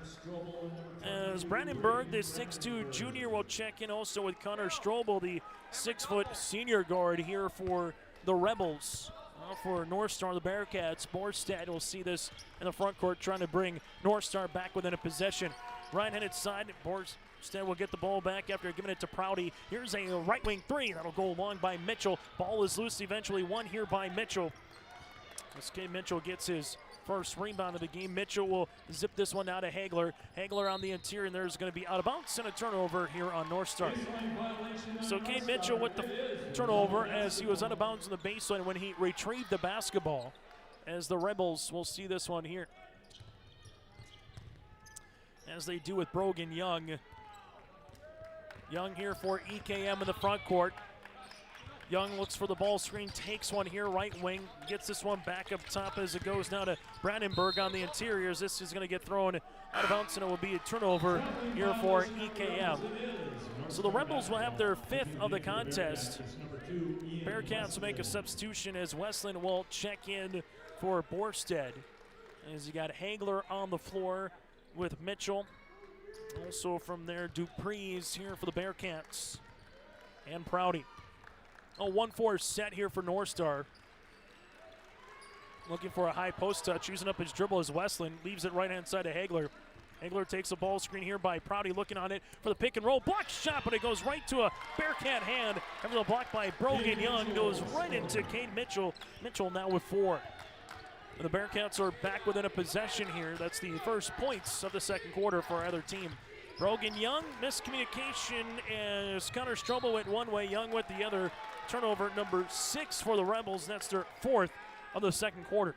As Brandenburg, the 6'2 junior, will check in also with Connor Strobel, the 6-foot senior guard here for the Rebels. For North Star, the Bearcats, Borstad will see this in the front court, trying to bring North Star back within a possession. Right-handed side, Borstad will get the ball back after giving it to Prouty. Here's a right wing three, that'll go long by Mitchell. Ball is loose, eventually won here by Mitchell. SK Mitchell gets his first rebound of the game. Mitchell will zip this one out to Hagler. Hagler on the interior, and there's going to be out of bounds and a turnover here on North Star. So Cade Mitchell with the turnover as he was out of bounds on the baseline when he retrieved the basketball. As the Rebels will see this one here, as they do with Brogan Young. Young here for EKM in the front court. Young looks for the ball screen, takes one here, right wing, gets this one back up top as it goes now to Brandenburg on the interiors. This is going to get thrown out of bounds, and it will be a turnover here for EKM. So the Rebels will have their 5th of the contest. Bearcats will make a substitution as Westland will check in for Borstead. As you got Hagler on the floor with Mitchell. Also from there, Dupree's here for the Bearcats. And Prouty. A 1-4 set here for North Star. Looking for a high post touch, using up his dribble as Westland leaves it right-hand side to Hagler. Hagler takes a ball screen here by Prouty, looking on it for the pick and roll. Block shot, but it goes right to a Bearcat hand. Having the block by Brogan Young, goes right into Cade Mitchell. Mitchell now with 4. And the Bearcats are back within a possession here. That's the first points of the second quarter for either team. Brogan Young, miscommunication, as Connor Strobel went one way, Young went the other. Turnover number 6 for the Rebels. That's their 4th of the second quarter.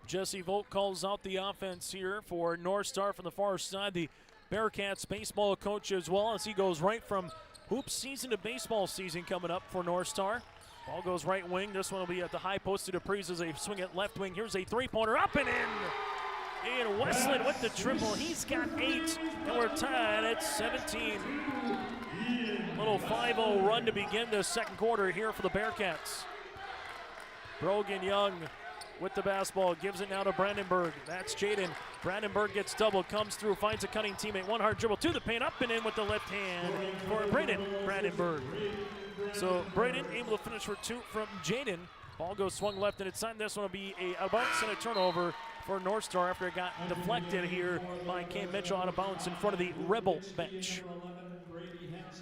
Jesse Volk calls out the offense here for North Star from the far side. The Bearcats baseball coach as well, as he goes right from hoop season to baseball season coming up for North Star. Ball goes right wing. This one will be at the high post to Dupree's as they swing it left wing. Here's a three-pointer up and in. And Westland with the triple. He's got 8, and we're tied at 17. Little 5-0 run to begin the second quarter here for the Bearcats. Brogan Young with the basketball, gives it now to Brandenburg. That's Jaden. Brandenburg gets doubled, comes through, finds a cutting teammate. One hard dribble to the paint, up and in with the left hand for Braden Brandenburg. So Braden able to finish for 2 from Jaden. Ball goes swung left and inside. This one will be a bounce and a turnover for North Star after it got deflected here by Cade Mitchell out of bounds in front of the Rebel bench.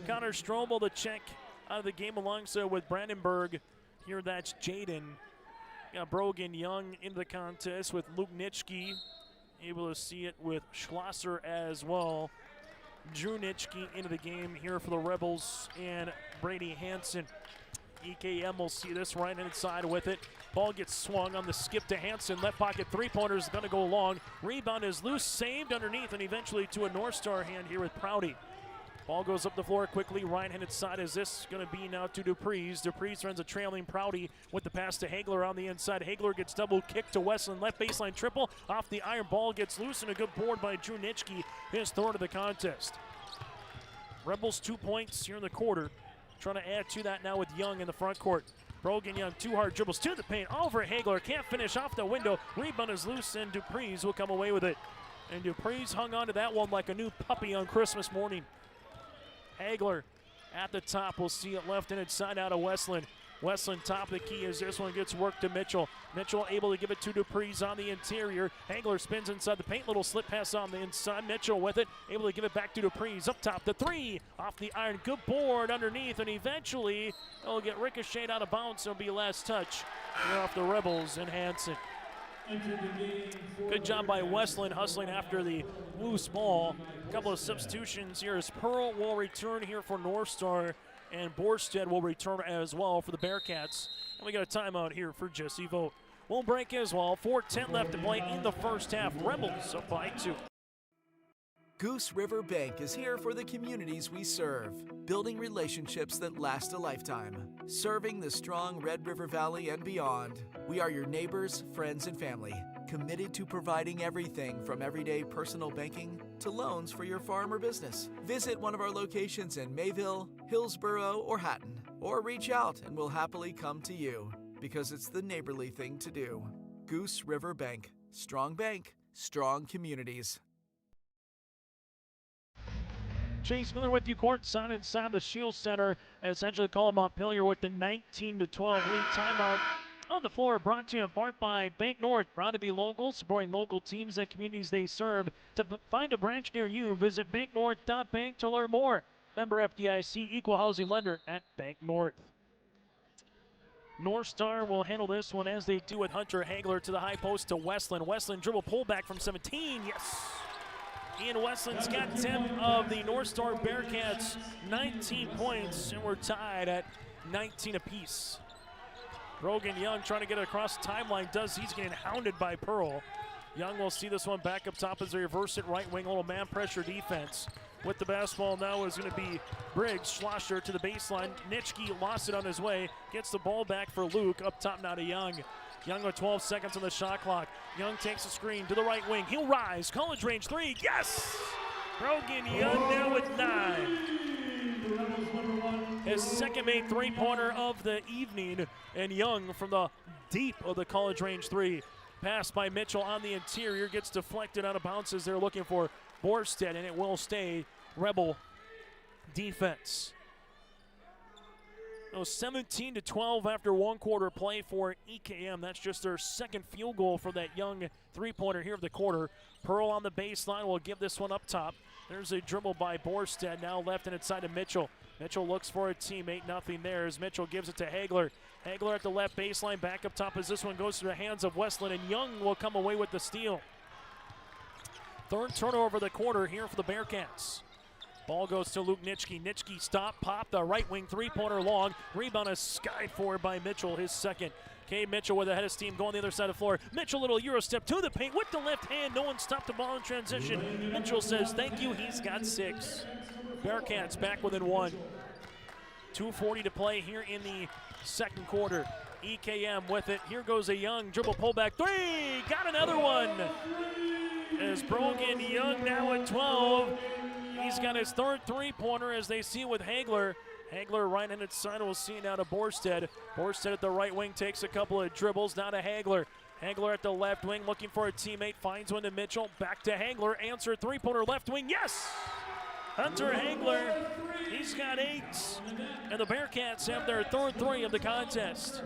Connor Strobel the check out of the game alongside with Brandenburg. Here that's Jaden. Got Brogan Young into the contest with Luke Nitschke. Able to see it with Schlosser as well. Drew Nitschke into the game here for the Rebels and Brady Hansen EKM will see this right inside with it. Ball gets swung on the skip to Hansen. Left pocket three-pointer is going to go long. Rebound is loose, saved underneath, and eventually to a North Star hand here with Prouty. Ball goes up the floor quickly. Right-handed side is this going to be now to Dupreez. Dupreez turns a trailing Prouty with the pass to Hagler on the inside. Hagler gets double kicked to Westland. Left baseline triple. Off the iron. Ball gets loose and a good board by Drew Nitschke. His third of the contest. Rebels 2 points here in the quarter. Trying to add to that now with Young in the front court. Brogan Young, two hard dribbles to the paint. Over Hagler. Can't finish off the window. Rebound is loose and Dupreez will come away with it. And Dupreez hung on to that one like a new puppy on Christmas morning. Hagler at the top. We'll see it left and inside out of Westland. Westland top of the key as this one gets worked to Mitchell. Mitchell able to give it to Dupreez on the interior. Hagler spins inside the paint. Little slip pass on the inside. Mitchell with it. Able to give it back to Dupreez. Up top, the three. Off the iron. Good board underneath. And eventually it'll get ricocheted out of bounds. It'll be last touch. Here off the Rebels and Hansen. Good job by Westland hustling after the loose ball. A couple of substitutions here as Pearl will return here for North Star, and Borstead will return as well for the Bearcats. And we got a timeout here for Jesse Vogt. We'll break as well. 4:10 left to play in the first half. Rebels up by 2. Goose River Bank is here for the communities we serve, building relationships that last a lifetime, serving the strong Red River Valley and beyond. We are your neighbors, friends, and family, committed to providing everything from everyday personal banking to loans for your farm or business. Visit one of our locations in Mayville, Hillsborough, or Hatton, or reach out and we'll happily come to you, because it's the neighborly thing to do. Goose River Bank, strong communities. Chase Miller with you courtside inside the Shield Center. Essentially calling Montpelier with the 19-12 lead. Timeout on the floor brought to you in part by Bank North. Proud to be local, supporting local teams and communities they serve. To find a branch near you, visit banknorth.bank to learn more. Member FDIC, equal housing lender at Bank North. North Star will handle this one as they do with Hunter Hagler to the high post to Westland. Westland dribble pullback from 17. Yes. Ian Westland's got 10 of the North Star Bearcats, 19 points, and we're tied at 19 apiece. Brogan Young trying to get it across the timeline. He's getting hounded by Pearl. Young will see this one back up top as they reverse it right wing, a little man pressure defense. With the basketball now is going to be Briggs. Schlosser to the baseline. Nitschke lost it on his way. Gets the ball back for Luke. Up top now to Young. Young with 12 seconds on the shot clock. Young takes a screen to the right wing. He'll rise. College range three. Yes! Brogan Young now with 9. His second made three-pointer of the evening. And Young from the deep of the college range three. Pass by Mitchell on the interior. Gets deflected out of bounds as they're looking for Borstead, and it will stay Rebel defense. 17-12 after one quarter play for EKM. That's just their second field goal for that Young three-pointer here of the quarter. Pearl on the baseline will give this one up top. There's a dribble by Borstead, now left and inside to Mitchell. Mitchell looks for a teammate, nothing there as Mitchell gives it to Hagler. Hagler at the left baseline, back up top as this one goes to the hands of Westland, and Young will come away with the steal. Third turnover of the quarter here for the Bearcats. Ball goes to Luke Nitschke. Nitschke stop, pop, the right wing three-pointer long. Rebound is skied for by Mitchell, his second. Cade Mitchell with a head of steam going the other side of the floor. Mitchell, little Euro step to the paint with the left hand. No one stopped the ball in transition. Mitchell says thank you, he's got 6. Bearcats back within 1. 2:40 to play here in the second quarter. EKM with it. Here goes a Young dribble pullback three. Got another one. As Brogan Young now at 12. He's got his third three-pointer as they see with Hagler. Hagler right-handed side, we'll see now to Borstead. Borstead at the right wing takes a couple of dribbles, now to Hagler. Hagler at the left wing looking for a teammate, finds one to Mitchell. Back to Hagler, answer three-pointer left wing, yes! Hunter Hagler, he's got 8. And the Bearcats have their third three of the contest.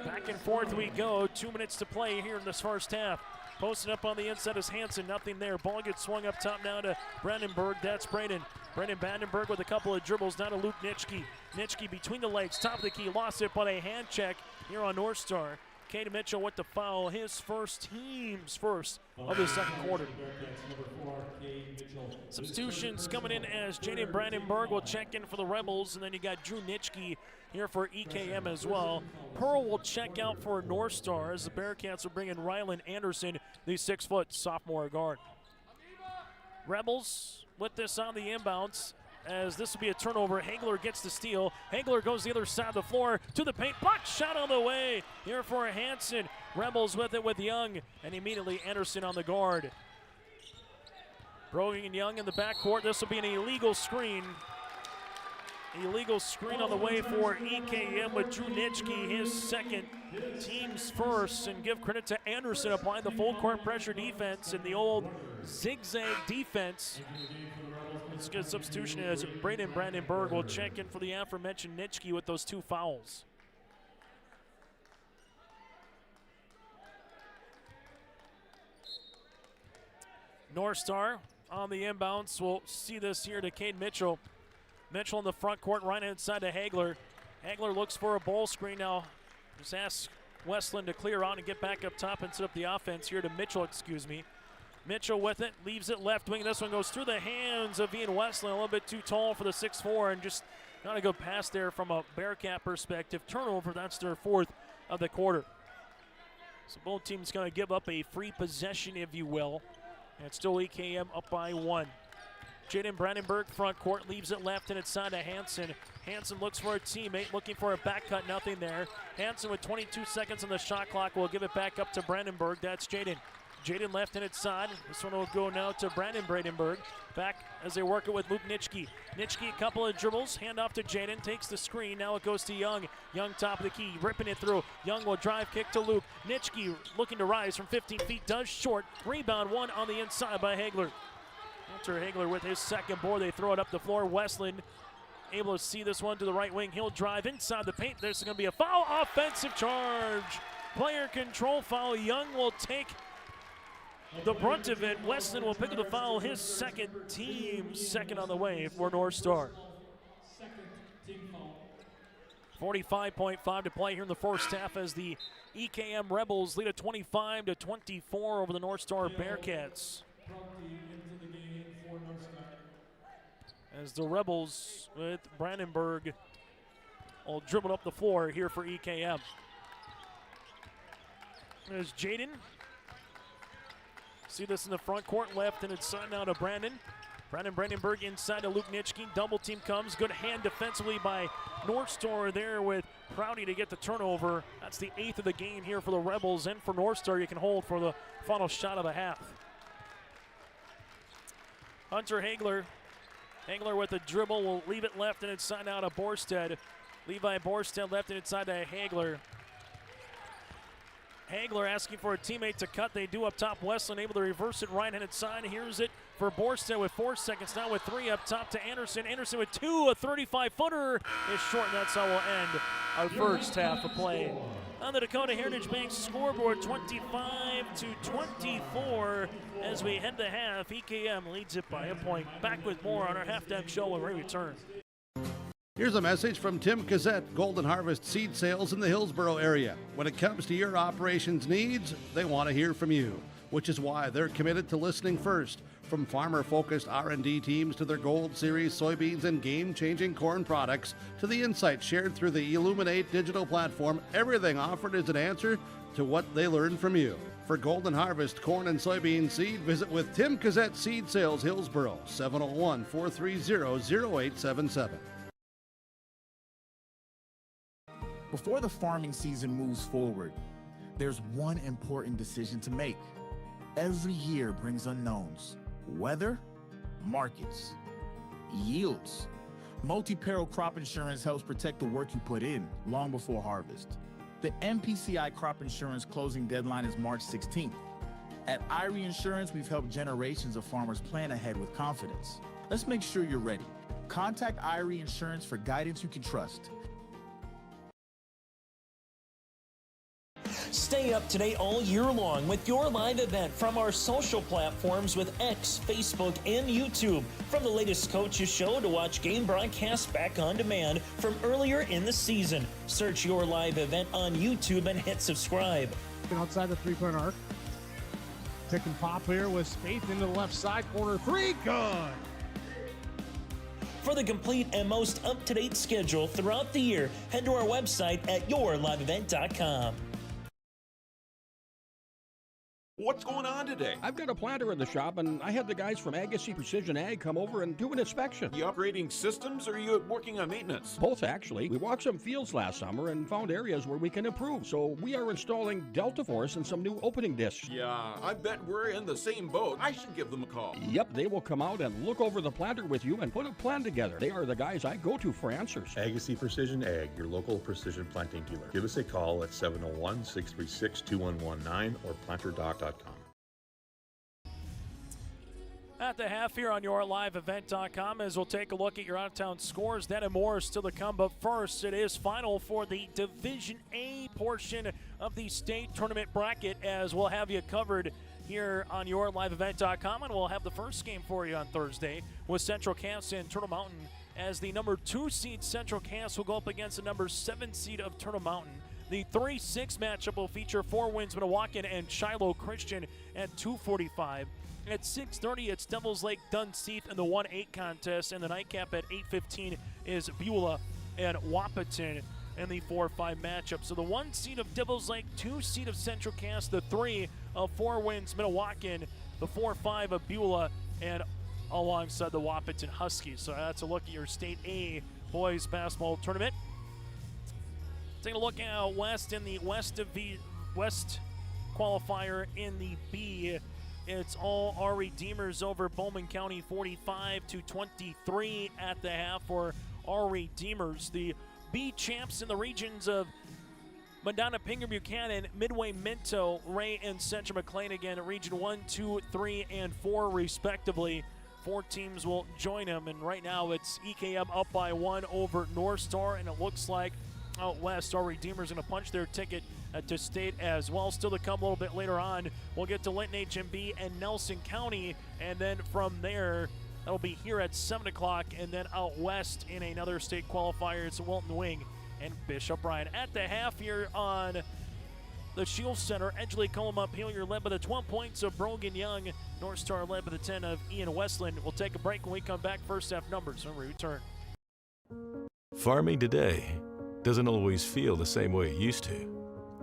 Back and forth we go, 2 minutes to play here in this first half. Posted up on the inside is Hansen, nothing there. Ball gets swung up top now to Brandenburg. That's Braden. Braden Brandenburg with a couple of dribbles now to Luke Nitschke. Nitschke between the legs, top of the key, lost it, but a hand check here on North Star. Caden Mitchell with the foul, his first, team's first of the second quarter. Substitutions coming in as Jaden Brandenburg will check in for the Rebels, and then you got Drew Nitschke here for EKM as well. Pearl will check out for North Star as the Bearcats will bring in Rylan Anderson, the 6-foot sophomore guard. Rebels with this on the inbounds, as this will be a turnover. Hagler gets the steal. Hagler goes the other side of the floor to the paint. Block shot on the way here for Hanson. Rebels with it with Young, and immediately Anderson on the guard. Brogan and Young in the backcourt. This will be an illegal screen. Illegal screen on the way for EKM with Drew Nitschke, his second, team's first. And give credit to Anderson applying the full court pressure defense and the old zigzag defense. It's a good substitution as Braden Brandenburg will check in for the aforementioned Nitschke with those 2 fouls. North Star on the inbounds. We'll see this here to Cade Mitchell. Mitchell in the front court, right inside to Hagler. Hagler looks for a ball screen now. Just asks Westland to clear out and get back up top and set up the offense here to Mitchell, Mitchell with it, leaves it left wing. This one goes through the hands of Ian Westland, a little bit too tall for the 6'4", and just not a good pass there from a Bearcat perspective. Turnover, that's their 4th of the quarter. So both teams going to give up a free possession, if you will. And it's still EKM up by 1. Jaden Brandenburg front court, leaves it left and inside to Hanson. Hanson looks for a teammate, looking for a back cut, nothing there. Hanson with 22 seconds on the shot clock will give it back up to Brandenburg. That's Jaden. Jaden left and inside. This one will go now to Brandon Brandenburg. Back as they work it with Luke Nitschke. Nitschke, a couple of dribbles, hand off to Jaden, takes the screen. Now it goes to Young. Young top of the key, ripping it through. Young will drive kick to Luke. Nitschke looking to rise from 15 feet, does short. Rebound 1 on the inside by Hagler. Enter Hagler with his second board. They throw it up the floor. Westland able to see this one to the right wing. He'll drive inside the paint. There's going to be a foul. Offensive charge. Player control foul. Young will take the brunt of it. Westland will pick up the foul. His second, team second on the way for North Star. 45.5 to play here in the first half as the EKM Rebels lead at 25-24 over the North Star Bearcats. As the Rebels with Brandenburg all dribbled up the floor here for EKM. There's Jaden. See this in the front court, left and inside now to Brandon. Brandenburg inside to Luke Nitschke. Double team comes. Good hand defensively by North Star there with Prouty to get the turnover. That's the 8th of the game here for the Rebels, and for North Star you can hold for the final shot of the half. Hunter Hagler. Hagler with the dribble will leave it left and inside out of Borstead. Levi Borstead left and inside to Hagler. Hagler asking for a teammate to cut. They do up top. Westland able to reverse it right-handed side. Here's it for Borstead with 4 seconds. Now with 3 up top to Anderson. Anderson with 2. A 35-footer is short, and that's how we'll end our first half of play. On the Dakota Heritage Bank scoreboard, 25-24 as we head to half. EKM leads it by a point. Back with more on our halftime show when we return. Here's a message from Tim Cassette, Golden Harvest Seed Sales in the Hillsboro area. When it comes to your operations needs, they want to hear from you, which is why they're committed to listening first. From farmer-focused R&D teams to their Gold Series soybeans and game-changing corn products to the insights shared through the Illuminate digital platform, everything offered is an answer to what they learned from you. For Golden Harvest corn and soybean seed, visit with Tim Cassette Seed Sales Hillsboro, 701-430-0877. Before the farming season moves forward, there's one important decision to make. Every year brings unknowns. Weather, markets, yields. Multi-peril crop insurance helps protect the work you put in long before harvest. The MPCI crop insurance closing deadline is March 16th. At Irie Insurance, we've helped generations of farmers plan ahead with confidence. Let's make sure you're ready. Contact Irie Insurance for guidance you can trust. Stay Stay up to date all year long with your live event from our social platforms with X, Facebook, and YouTube. From the latest coaches show to watch game broadcasts back on demand from earlier in the season. Search your live event on YouTube and hit subscribe. Outside the three-point arc. Pick and pop here with Spaeth into the left side corner. Three, good. For the complete and most up-to-date schedule throughout the year, head to our website at yourliveevent.com. What's going on today? I've got a planter in the shop, and I had the guys from Agassiz Precision Ag come over and do an inspection. You upgrading systems, or are you working on maintenance? Both, actually. We walked some fields last summer and found areas where we can improve. So we are installing Delta Force and some new opening discs. Yeah, I bet we're in the same boat. I should give them a call. Yep, they will come out and look over the planter with you and put a plan together. They are the guys I go to for answers. Agassiz Precision Ag, your local precision planting dealer. Give us a call at 701-636-2119 or planterdoc.com. At the half here on yourliveevent.com as we'll take a look at your out-of-town scores. That and more is still to come, but first it is final for the Division A portion of the state tournament bracket, as we'll have you covered here on yourliveevent.com, and we'll have the first game for you on Thursday with Central Cass and Turtle Mountain, as the number 2 seed Central Cass will go up against the number 7 seed of Turtle Mountain. The 3-6 matchup will feature 4 wins Minnewacan and Shiloh Christian at 2:45. At 6:30, it's Devils Lake Dunseith in the 1-8 contest, and the nightcap at 8:15 is Beulah and Wahpeton in the 4-5 matchup. So the 1 seed of Devils Lake, 2 seed of Central Cass, the 3 of 4 wins Minnewacan, the 4-5 of Beulah, and alongside the Wahpeton Huskies. So that's a look at your State A boys basketball tournament. Taking a look out west in the West qualifier in the B. It's all our Redeemers over Bowman County, 45-23 at the half for our Redeemers. The B champs in the regions of Madonna, Pingham, Buchanan, Midway, Minto, Ray, and Central McLean again at Region 1, 2, 3, and 4 respectively. 4 teams will join them, and right now it's EKM up by 1 over North Star, and it looks like out west, our Redeemers going to punch their ticket to state as well. Still to come a little bit later on. We'll get to Linton HMB and Nelson County, and then from there, that'll be here at 7 o'clock, and then out west in another state qualifier, it's Wilton Wing and Bishop Ryan. At the half here on the Shield Center, Edgeley, Kulm, Montpelier led by the 12 points of Brogan Young. North Star led by the 10 of Ian Westland. We'll take a break when we come back. First half numbers when we return. Farming today doesn't always feel the same way it used to.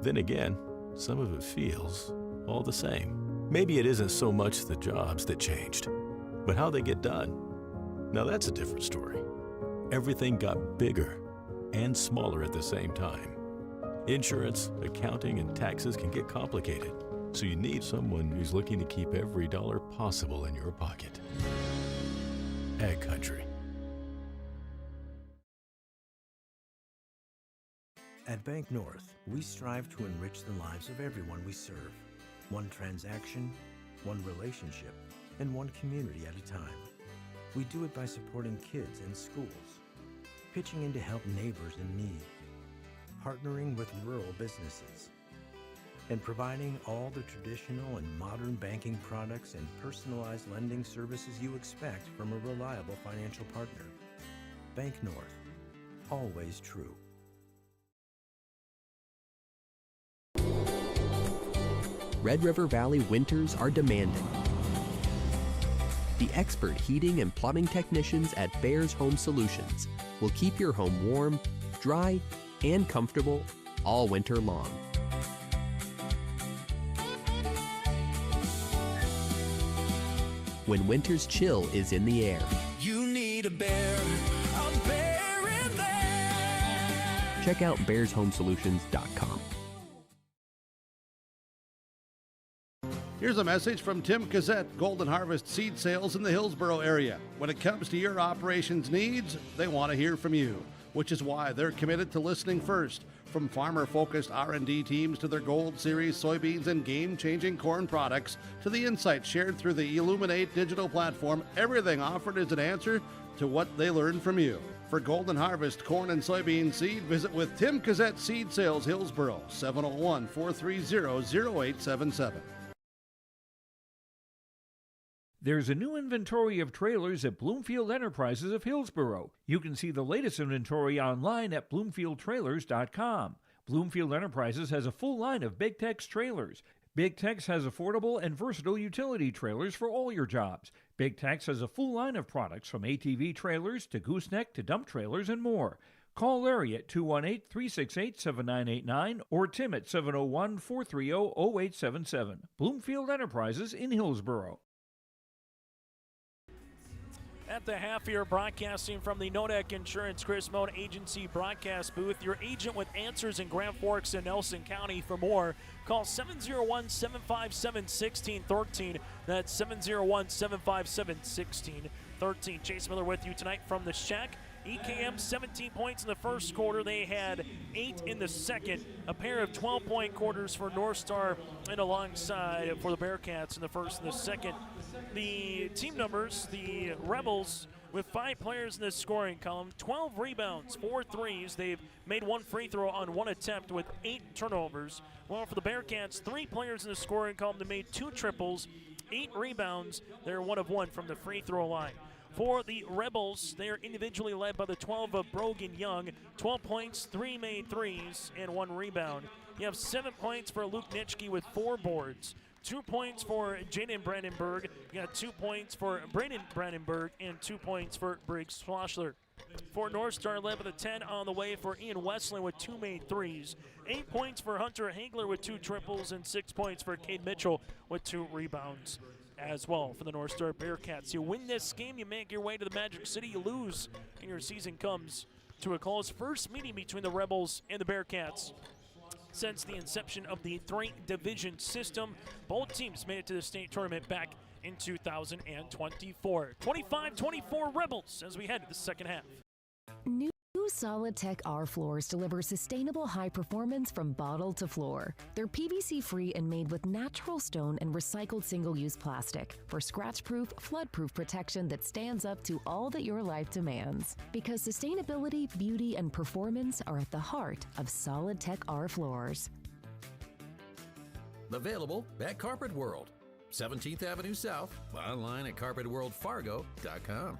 Then again, some of it feels all the same. Maybe it isn't so much the jobs that changed, but how they get done. Now that's a different story. Everything got bigger and smaller at the same time. Insurance, accounting, and taxes can get complicated, so you need someone who's looking to keep every dollar possible in your pocket. Ag Country. At Bank North, we strive to enrich the lives of everyone we serve. One transaction, one relationship, and one community at a time. We do it by supporting kids and schools, pitching in to help neighbors in need, partnering with rural businesses, and providing all the traditional and modern banking products and personalized lending services you expect from a reliable financial partner. Bank North, always true. Red River Valley winters are demanding. The expert heating and plumbing technicians at Bears Home Solutions will keep your home warm, dry, and comfortable all winter long. When winter's chill is in the air, You need a bear in there. check out bearshomesolutions.com. Here's a message from Tim Cassette, Golden Harvest Seed Sales in the Hillsboro area. When it comes to your operations needs, they want to hear from you, which is why they're committed to listening first. From farmer-focused R&D teams to their Gold Series soybeans and game-changing corn products to the insights shared through the Illuminate digital platform, everything offered is an answer to what they learned from you. For Golden Harvest corn and soybean seed, visit with Tim Cazette Seed Sales, Hillsboro, 701-430-0877. There's a new inventory of trailers at Bloomfield Enterprises of Hillsboro. You can see the latest inventory online at bloomfieldtrailers.com. Bloomfield Enterprises has a full line of Big Tex trailers. Big Tex has affordable and versatile utility trailers for all your jobs. Big Tex has a full line of products from ATV trailers to gooseneck to dump trailers and more. Call Larry at 218-368-7989 or Tim at 701-430-0877. Bloomfield Enterprises in Hillsboro. At the half here, broadcasting from the Nodak Insurance Chris Moan Agency broadcast booth. Your agent with answers in Grand Forks and Nelson County. For more, call 701-757-1613. That's 701-757-1613. Chase Miller with you tonight from the Shack. EKM 17 points in the first quarter. They had 8 in the second. A pair of 12-point quarters for North Star and alongside for the Bearcats in the first and the second. The team numbers, the Rebels with 5 players in the scoring column, 12 rebounds, 4 threes. They've made 1 free throw on 1 attempt with 8 turnovers. While for the Bearcats, 3 players in the scoring column that made 2 triples, 8 rebounds. They're 1 of 1 from the free throw line. For the Rebels, they are individually led by the 12 of Brogan Young, 12 points, 3 made threes, and 1 rebound. You have 7 points for Luke Nitschke with 4 boards. 2 points for Jaden Brandenburg. You got 2 points for Braden Brandenburg and 2 points for Briggs Schlossler. For North Star, led with a 10 on the way for Ian Westland with 2 made threes. 8 points for Hunter Hagler with 2 triples and 6 points for Cade Mitchell with 2 rebounds as well for the North Star Bearcats. You win this game, you make your way to the Magic City. You lose, and your season comes to a close. First meeting between the Rebels and the Bearcats since the inception of the 3-division system. Both teams made it to the state tournament back in 2024. 25-24 Rebels as we head to the second half. New Solid Tech R floors deliver sustainable high performance from bottle to floor. They're PVC free and made with natural stone and recycled single-use plastic for scratch-proof, flood-proof protection that stands up to all that your life demands. Because sustainability, beauty, and performance are at the heart of Solid Tech R floors. Available at Carpet World, 17th Avenue South, online at carpetworldfargo.com.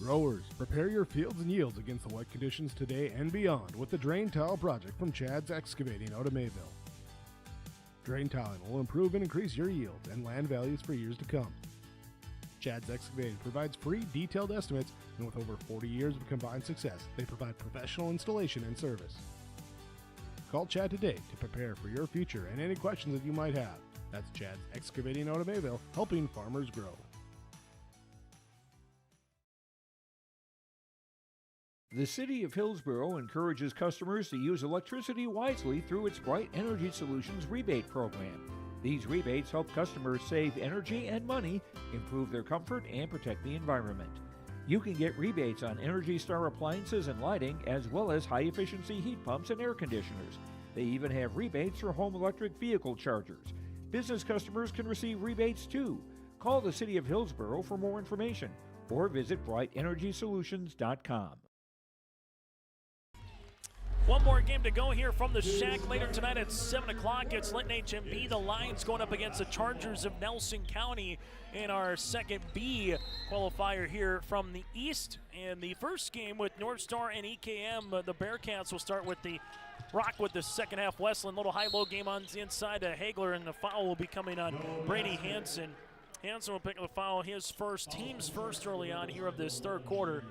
Growers, prepare your fields and yields against the wet conditions today and beyond with the Drain Tile Project from Chad's Excavating out of Mayville. Drain tiling will improve and increase your yields and land values for years to come. Chad's Excavating provides free detailed estimates, and with over 40 years of combined success, they provide professional installation and service. Call Chad today to prepare for your future and any questions that you might have. That's Chad's Excavating out of Mayville, helping farmers grow. The City of Hillsboro encourages customers to use electricity wisely through its Bright Energy Solutions rebate program. These rebates help customers save energy and money, improve their comfort, and protect the environment. You can get rebates on Energy Star appliances and lighting, as well as high-efficiency heat pumps and air conditioners. They even have rebates for home electric vehicle chargers. Business customers can receive rebates too. Call the City of Hillsboro for more information or visit brightenergysolutions.com. One more game to go here from the Shack later tonight at 7 o'clock. It's Linton HMB. The Lions going up against the Chargers of Nelson County in our second B qualifier here from the East. And the first game with North Star and EKM, the Bearcats will start with the rock with the second half. Westland, little high-low game on the inside to Hagler, and the foul will be coming on Brady Hansen. Hansen will pick up the foul, his first, team's first early on here of this third quarter,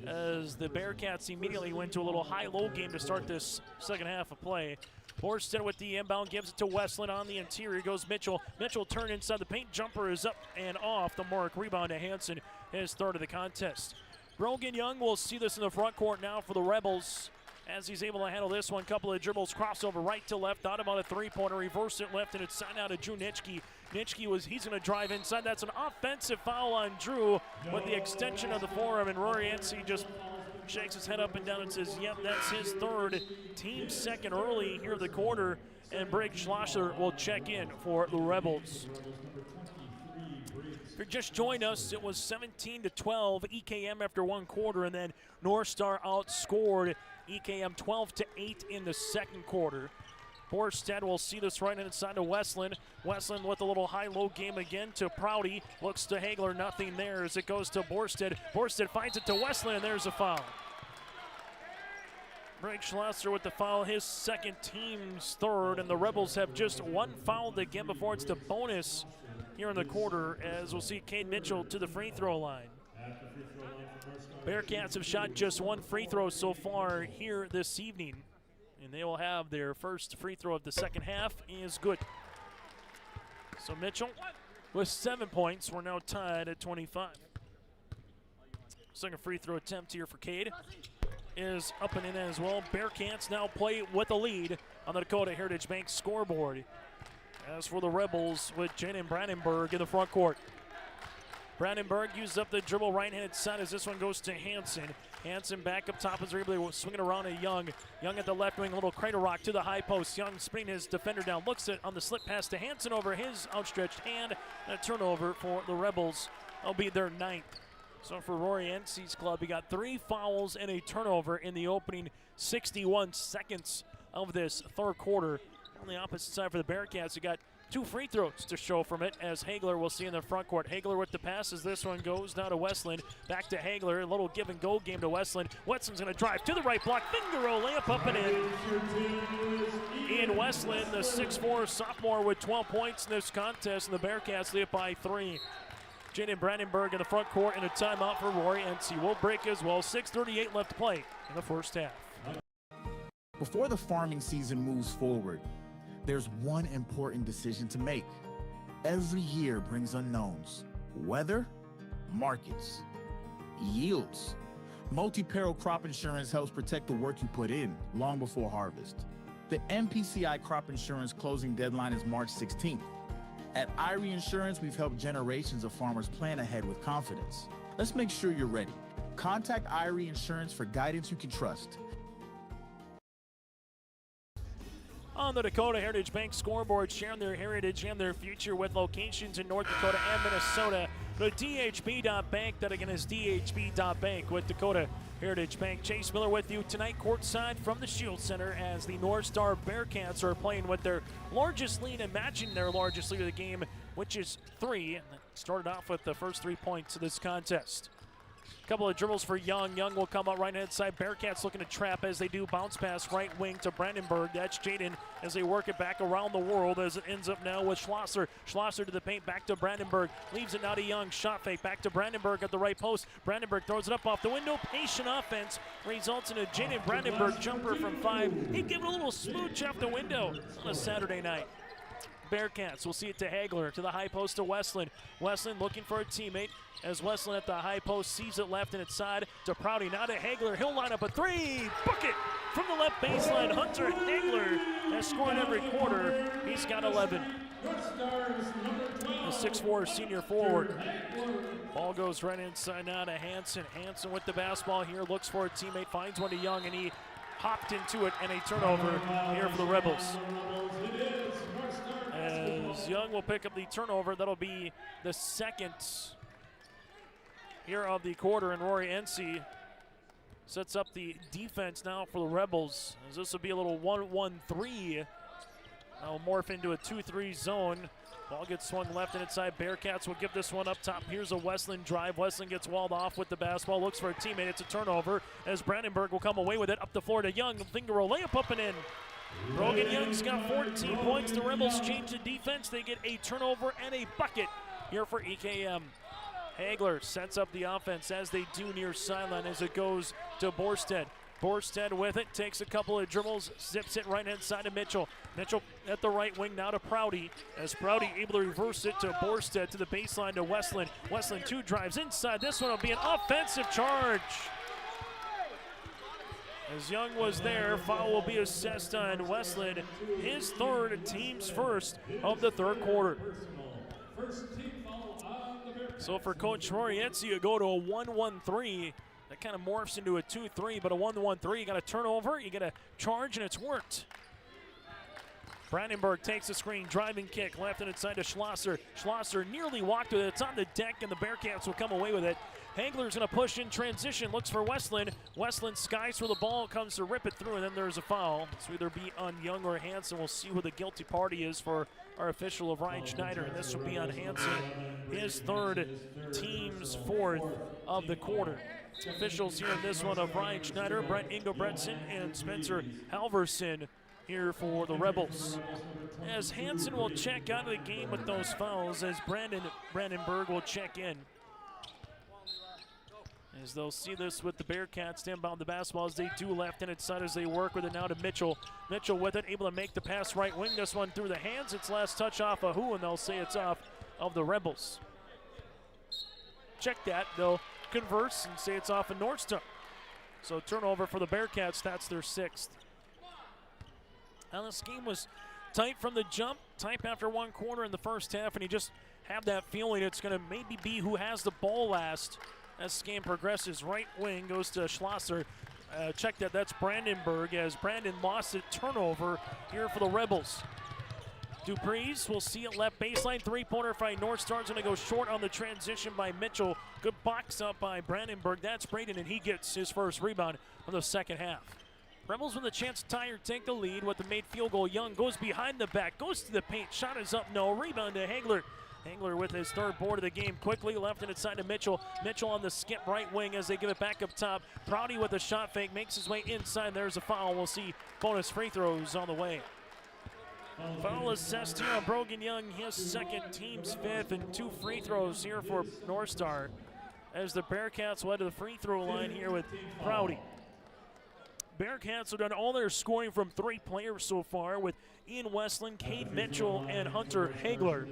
as the Bearcats immediately went to a little high-low game to start this second half of play. Borstead with the inbound, gives it to Westland on the interior. Goes Mitchell. Mitchell turned inside the paint. Jumper is up and off the mark. Rebound to Hansen, his third of the contest. Brogan Young will see this in the front court now for the Rebels, as he's able to handle this one. Couple of dribbles, crossover right to left, thought about a three-pointer, reversed it left, and it's signed out to Drew Nitschke. He's going to drive inside. That's an offensive foul on Drew with the extension of the forearm, and Rory Yancey just shakes his head up and down and says, yep, that's his third, team second early here of the quarter, and Briggs Schlossler will check in for the Rebels. If you just joined us, it was 17-12 EKM after one quarter, and then North Star outscored EKM 12-8 in the second quarter. Borstead will see this right inside to Westland. Westland with a little high-low game again to Prouty. Looks to Hagler, nothing there as it goes to Borstead. Borstead finds it to Westland, and there's a foul. Greg Schlosser with the foul, his second, team's third, and the Rebels have just one foul again before it's the bonus here in the quarter, as we'll see Cade Mitchell to the free throw line. Bearcats have shot just one free throw so far here this evening, and they will have their first free throw of the second half is good. So Mitchell with 7 points. We're now tied at 25. Second free throw attempt here for Cade is up and in as well. Bearcats now play with a lead on the Dakota Heritage Bank scoreboard. As for the Rebels with Jaden Brandenburg in the front court. Brandenburg uses up the dribble right-handed side as this one goes to Hansen. Hansen back up top as Rebel swinging around to Young. Young at the left wing, a little cradle rock to the high post. Young spinning his defender down, looks at on the slip pass to Hansen over his outstretched hand. And a turnover for the Rebels. That'll be their 9th. So for Rory Encey's club, he got 3 fouls and a turnover in the opening 61 seconds of this third quarter. On the opposite side for the Bearcats, he got 2 free throws to show from it, as Hagler will see in the front court. Hagler with the passes. This one goes now to Westland. Back to Hagler. A little give and go game to Westland. Westland's going to drive to the right block. Finger roll, layup up and in. Ian Westland, the 6'4 sophomore with 12 points in this contest, and the Bearcats lead by 3. Jaden Brandenburg in the front court, and a timeout for Rory Encey. Will break as well. 6:38 left to play in the first half. Before the farming season moves forward, there's one important decision to make. Every year brings unknowns. Weather, markets, yields. Multi-peril crop insurance helps protect the work you put in long before harvest. The MPCI crop insurance closing deadline is March 16th. At IRE Insurance, we've helped generations of farmers plan ahead with confidence. Let's make sure you're ready. Contact IRE Insurance for guidance you can trust. On the Dakota Heritage Bank scoreboard, sharing their heritage and their future with locations in North Dakota and Minnesota. The DHB.bank, that again is DHB.bank with Dakota Heritage Bank. Chase Miller with you tonight, courtside from the Shield Center, as the North Star Bearcats are playing with their largest lead and matching their largest lead of the game, which is 3. And that started off with the first 3 points of this contest. Couple of dribbles for Young. Young will come out right-hand side. Bearcats looking to trap as they do. Bounce pass right wing to Brandenburg. That's Jaden as they work it back around the world, as it ends up now with Schlosser. Schlosser to the paint, back to Brandenburg. Leaves it now to Young. Shot fake back to Brandenburg at the right post. Brandenburg throws it up off the window. Patient offense results in a Jaden Brandenburg jumper from 5. He'd give it a little smooch off the window on a Saturday night. Bearcats will see it to Hagler, to the high post to Westland. Westland looking for a teammate, as Westland at the high post sees it left and its side to Prouty. Now to Hagler. He'll line up a 3. Bucket from the left baseline. Hunter Hagler has scored every quarter. He's got 11. The 6'4 senior forward. Ball goes right inside now to Hansen. Hansen with the basketball here. Looks for a teammate. Finds one to Young, and he hopped into it, and a turnover here for the Rebels. As Young will pick up the turnover, that'll be the second here of the quarter, and Rory Encey sets up the defense now for the Rebels, as this will be a little 1-1-3. Now morph into a 2-3 zone. Ball gets swung left and inside. Bearcats will give this one up top. Here's a Westland drive. Westland gets walled off with the basketball. Looks for a teammate. It's a turnover, as Brandenburg will come away with it. Up the floor to Young. Finger roll, layup up and in. Brogan Young's got 14 points. The Rebels change the defense. They get a turnover and a bucket here for EKM. Hagler sets up the offense, as they do near sideline, as it goes to Borstead. Borstead with it, takes a couple of dribbles, zips it right hand side to Mitchell. Mitchell at the right wing now to Prouty, as Prouty able to reverse it to Borstead to the baseline to Westland. Westland 2 drives inside. This one will be an offensive charge. As Young was there, foul will be assessed on Westland. His third, team's first of the third quarter. So for Coach Rory Encey, you go to a 1-1-3. That kind of morphs into a 2-3, but a 1-1-3. You got a turnover, you get a charge, and it's worked. Brandenburg takes the screen, driving kick, left and inside to Schlosser. Schlosser nearly walked with it. It's on the deck, and the Bearcats will come away with it. Hagler's going to push in transition, looks for Westland. Westland skies for the ball, comes to rip it through, and then there's a foul. It's either be on Young or Hansen. We'll see who the guilty party is for our official of Ryan Schneider, and this will be on Hansen, his third, team's fourth of the quarter. Officials here in this one of Ryan Schneider, Brent Ingebretson, and Spencer Halverson here for the Rebels. As Hansen will check out of the game with those fouls, as Brandenburg will check in. As they'll see this with the Bearcats inbound the basketball as they do left-handed side as they work with it now to Mitchell. Mitchell with it, able to make the pass right wing. This one through the hands. It's last touch off of who, and they'll say it's off of the Rebels. Check that. They'll converse and say it's off of Northstar. So turnover for the Bearcats. That's their sixth. Now this game was tight from the jump, tight after one quarter in the first half, and you just have that feeling it's going to maybe be who has the ball last as this game progresses. Right wing goes to Schlosser. Check that, that's Brandenburg, as Brandon lost it. Turnover here for the Rebels. Dupree's will see it left baseline, three-pointer fight. North Star's going to go short on the transition by Mitchell. Good box up by Brandenburg. That's Braden, and he gets his first rebound of the second half. Rebels with a chance to tie or take the lead with the made field goal. Young goes behind the back, goes to the paint. Shot is up, no. Rebound to Hagler. Hagler with his third board of the game quickly, left and inside to Mitchell. Mitchell on the skip right wing as they give it back up top. Prouty with a shot fake, makes his way inside. There's a foul. We'll see bonus free throws on the way. Foul assessed here on Brogan Young, his second, team's fifth, and 2 free throws here for North Star as the Bearcats led to the free throw line here with Prouty. Bearcats have done all their scoring from 3 players so far with Ian Westland, Cade Mitchell, and Hunter Hagler.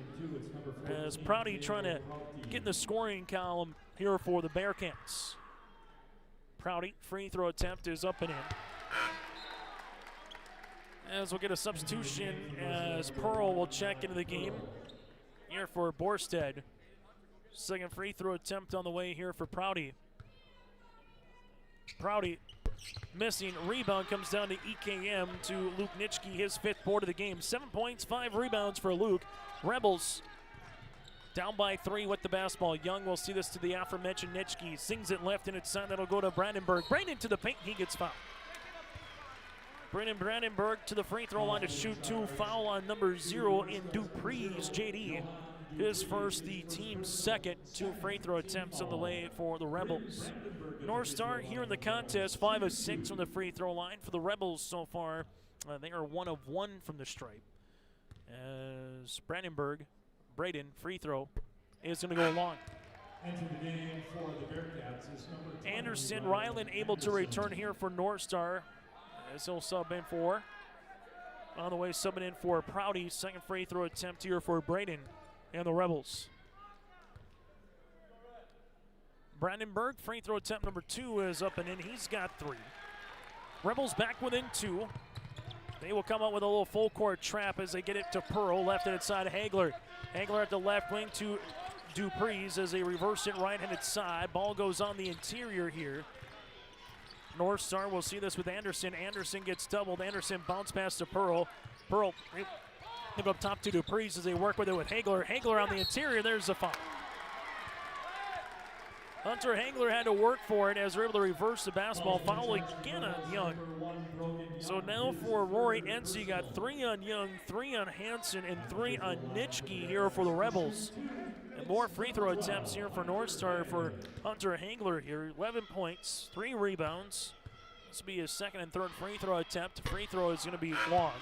As Prouty trying to get in the scoring column here for the Bearcats. Prouty, free throw attempt is up and in. As we'll get a substitution as Pearl will check into the game here for Borstead. Second free throw attempt on the way here for Prouty. Prouty missing, rebound comes down to EKM to Luke Nitschke, his 5th board of the game. 7 points, 5 rebounds for Luke. Rebels down by 3 with the basketball. Young will see this to the aforementioned Nitschke. Sings it left and inside, that'll go to Brandenburg. Brandon to the paint, he gets fouled. Brennan Brandenburg to the free throw line to shoot 2. Foul on number 0 in Dupree's JD. His first, the team's second. 2 free throw attempts on the way for the Rebels. North Star here in the contest, 5 of 6 from the free throw line for the Rebels so far. They are 1 of 1 from the stripe. As Brandenburg, Braden, free throw is going to go long. The game for the Bearcats is number Anderson Ryland able to return here for North Star as he'll sub in for. On the way, subbing in for Prouty. Second free throw attempt here for Braden and the Rebels. Brandenburg, free throw attempt number 2 is up and in. He's got 3. Rebels back within 2. They will come out with a little full court trap as they get it to Pearl. Left and inside Hagler. Hagler at the left wing to Dupree's as they reverse it right-handed side. Ball goes on the interior here. North Star will see this with Anderson. Anderson gets doubled. Anderson bounce pass to Pearl. Pearl give up top to Dupree's as they work with it with Hagler. Hagler on the interior. There's the foul. Hunter Hagler had to work for it as they're able to reverse the basketball. Foul again on Young. So now for Rory Ense, you got 3 on Young, 3 on Hansen, and 3 on Nitschke here for the Rebels. And more free throw attempts here for North Star for Hunter Hagler here. 11 points, 3 rebounds. This will be his second and third free throw attempt. Free throw is going to be long.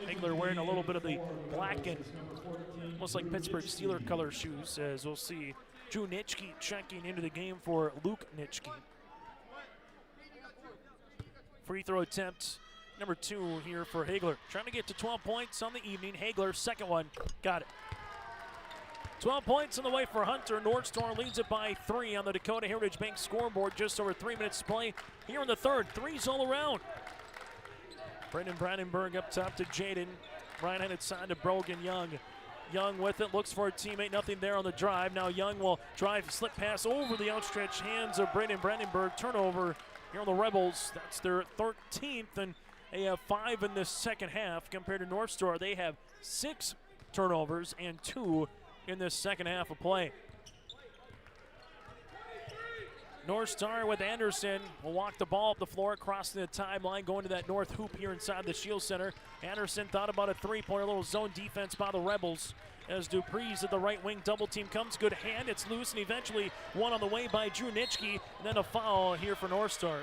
Hagler wearing a little bit of the black and almost like Pittsburgh Steelers color shoes, as we'll see Drew Nitschke checking into the game for Luke Nitschke. Free throw attempt number 2 here for Hagler. Trying to get to 12 points on the evening. Hagler, second one, got it. 12 points on the way for Hunter. North Star leads it by 3 on the Dakota Heritage Bank scoreboard. Just over 3 minutes to play here in the third. 3s all around. Brendan Brandenburg up top to Jaden. Right-handed side to Brogan Young. Young with it, looks for a teammate, nothing there on the drive. Now Young will drive, slip pass over the outstretched hands of Brendan Brandenburg. Turnover here on the Rebels. That's their 13th, and They have 5 in this second half compared to North Star. They have 6 turnovers and 2 in this second half of play. North Star with Anderson will walk the ball up the floor, crossing the timeline, going to that north hoop here inside the Shield Center. Anderson thought about a three-pointer, little zone defense by the Rebels. As Dupree's at the right wing, double team comes, good hand, it's loose, and eventually one on the way by Drew Nitschke, and then a foul here for North Star.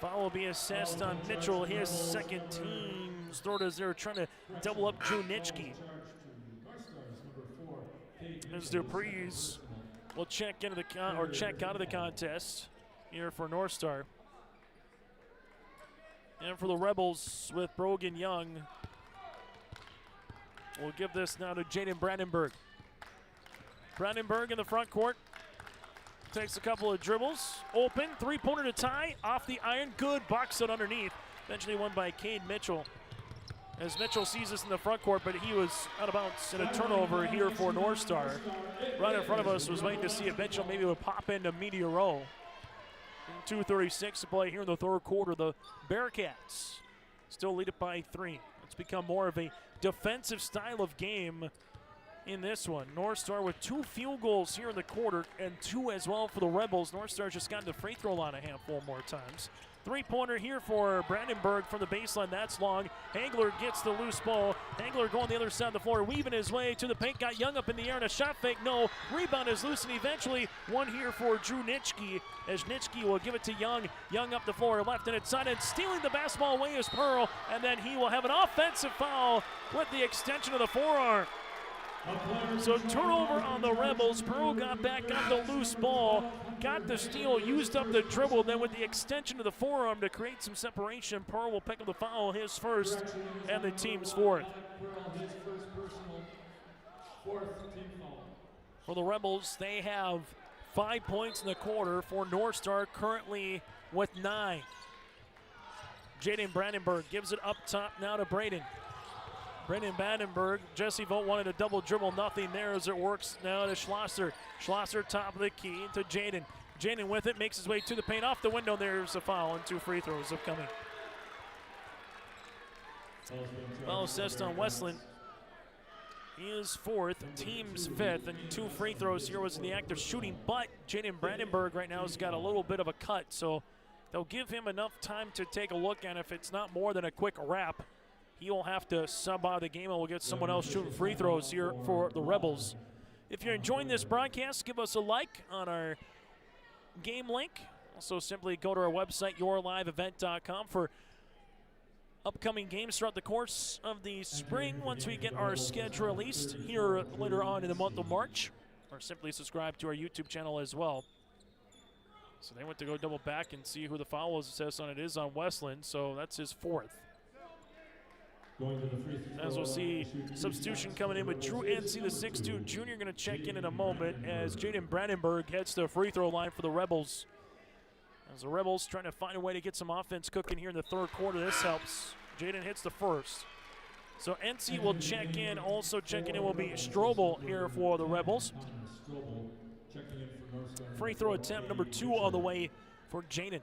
Foul will be assessed on Mitchell, his second team's throw as they're trying to double up Drew Nitschke. As Dupree's will check into the check out of the contest here for North Star. And for the Rebels with Brogan Young, we'll give this now to Jaden Brandenburg. Brandenburg in the front court. Takes a couple of dribbles. Open, three-pointer to tie. Off the iron, good box it underneath. Eventually won by Cade Mitchell. As Mitchell sees this in the front court, but he was out of bounds in a turnover here for North Star. Right in front of us was waiting to see if Mitchell maybe would pop into Meteor Row. 2:36 to play here in the third quarter. The Bearcats still lead it by 3. It's become more of a defensive style of game in this one. North Star with 2 field goals here in the quarter and 2 as well for the Rebels. North Star's just gotten the free throw line a handful more times. Three-pointer here for Brandenburg from the baseline. That's long. Hagler gets the loose ball. Hagler going the other side of the floor, weaving his way to the paint. Got Young up in the air and a shot fake. No. Rebound is loose, and eventually one here for Drew Nitschke, as Nitschke will give it to Young. Young up the floor, left and inside, and stealing the basketball away is Pearl, and then he will have an offensive foul with the extension of the forearm. So turnover on the Rebels. Pearl got back on the loose ball, got the steal, used up the dribble, then with the extension of the forearm to create some separation, Pearl will pick up the foul, his first and the team's fourth. For the Rebels, they have 5 points in the quarter. For North Star, currently with 9. Jaden Brandenburg gives it up top now to Braden. Brendan Brandenburg, Jesse Vogt wanted a double dribble, nothing there as it works now to Schlosser. Schlosser top of the key to Jaden. Jaden with it, makes his way to the paint, off the window, there's a foul and 2 free throws upcoming. Foul assessed on Westland. He is 4th, team's 5th, and 2 free throws here was in the act of shooting, but Jaden Brandenburg right now has got a little bit of a cut, so they'll give him enough time to take a look, and if it's not more than a quick wrap, he will have to sub out of the game, and we'll get someone else shooting free throws here for the Rebels. If you're enjoying this broadcast, give us a like on our game link. Also, simply go to our website, yourliveevent.com, for upcoming games throughout the course of the spring once we get our schedule released here later on in the month of March. Or simply subscribe to our YouTube channel as well. So they went to go double back and see who the foul was assessed on. It is on Westland, so that's his 4th. As we'll see, substitution coming in with Drew Ency, the 6'2 junior, going to check in a moment as Jaden Brandenburg heads to the free throw line for the Rebels. As the Rebels trying to find a way to get some offense cooking here in the third quarter, this helps. Jaden hits the first. So Ency will check in. Also checking in will be Strobel here for the Rebels. Free throw attempt number 2 on the way for Jaden.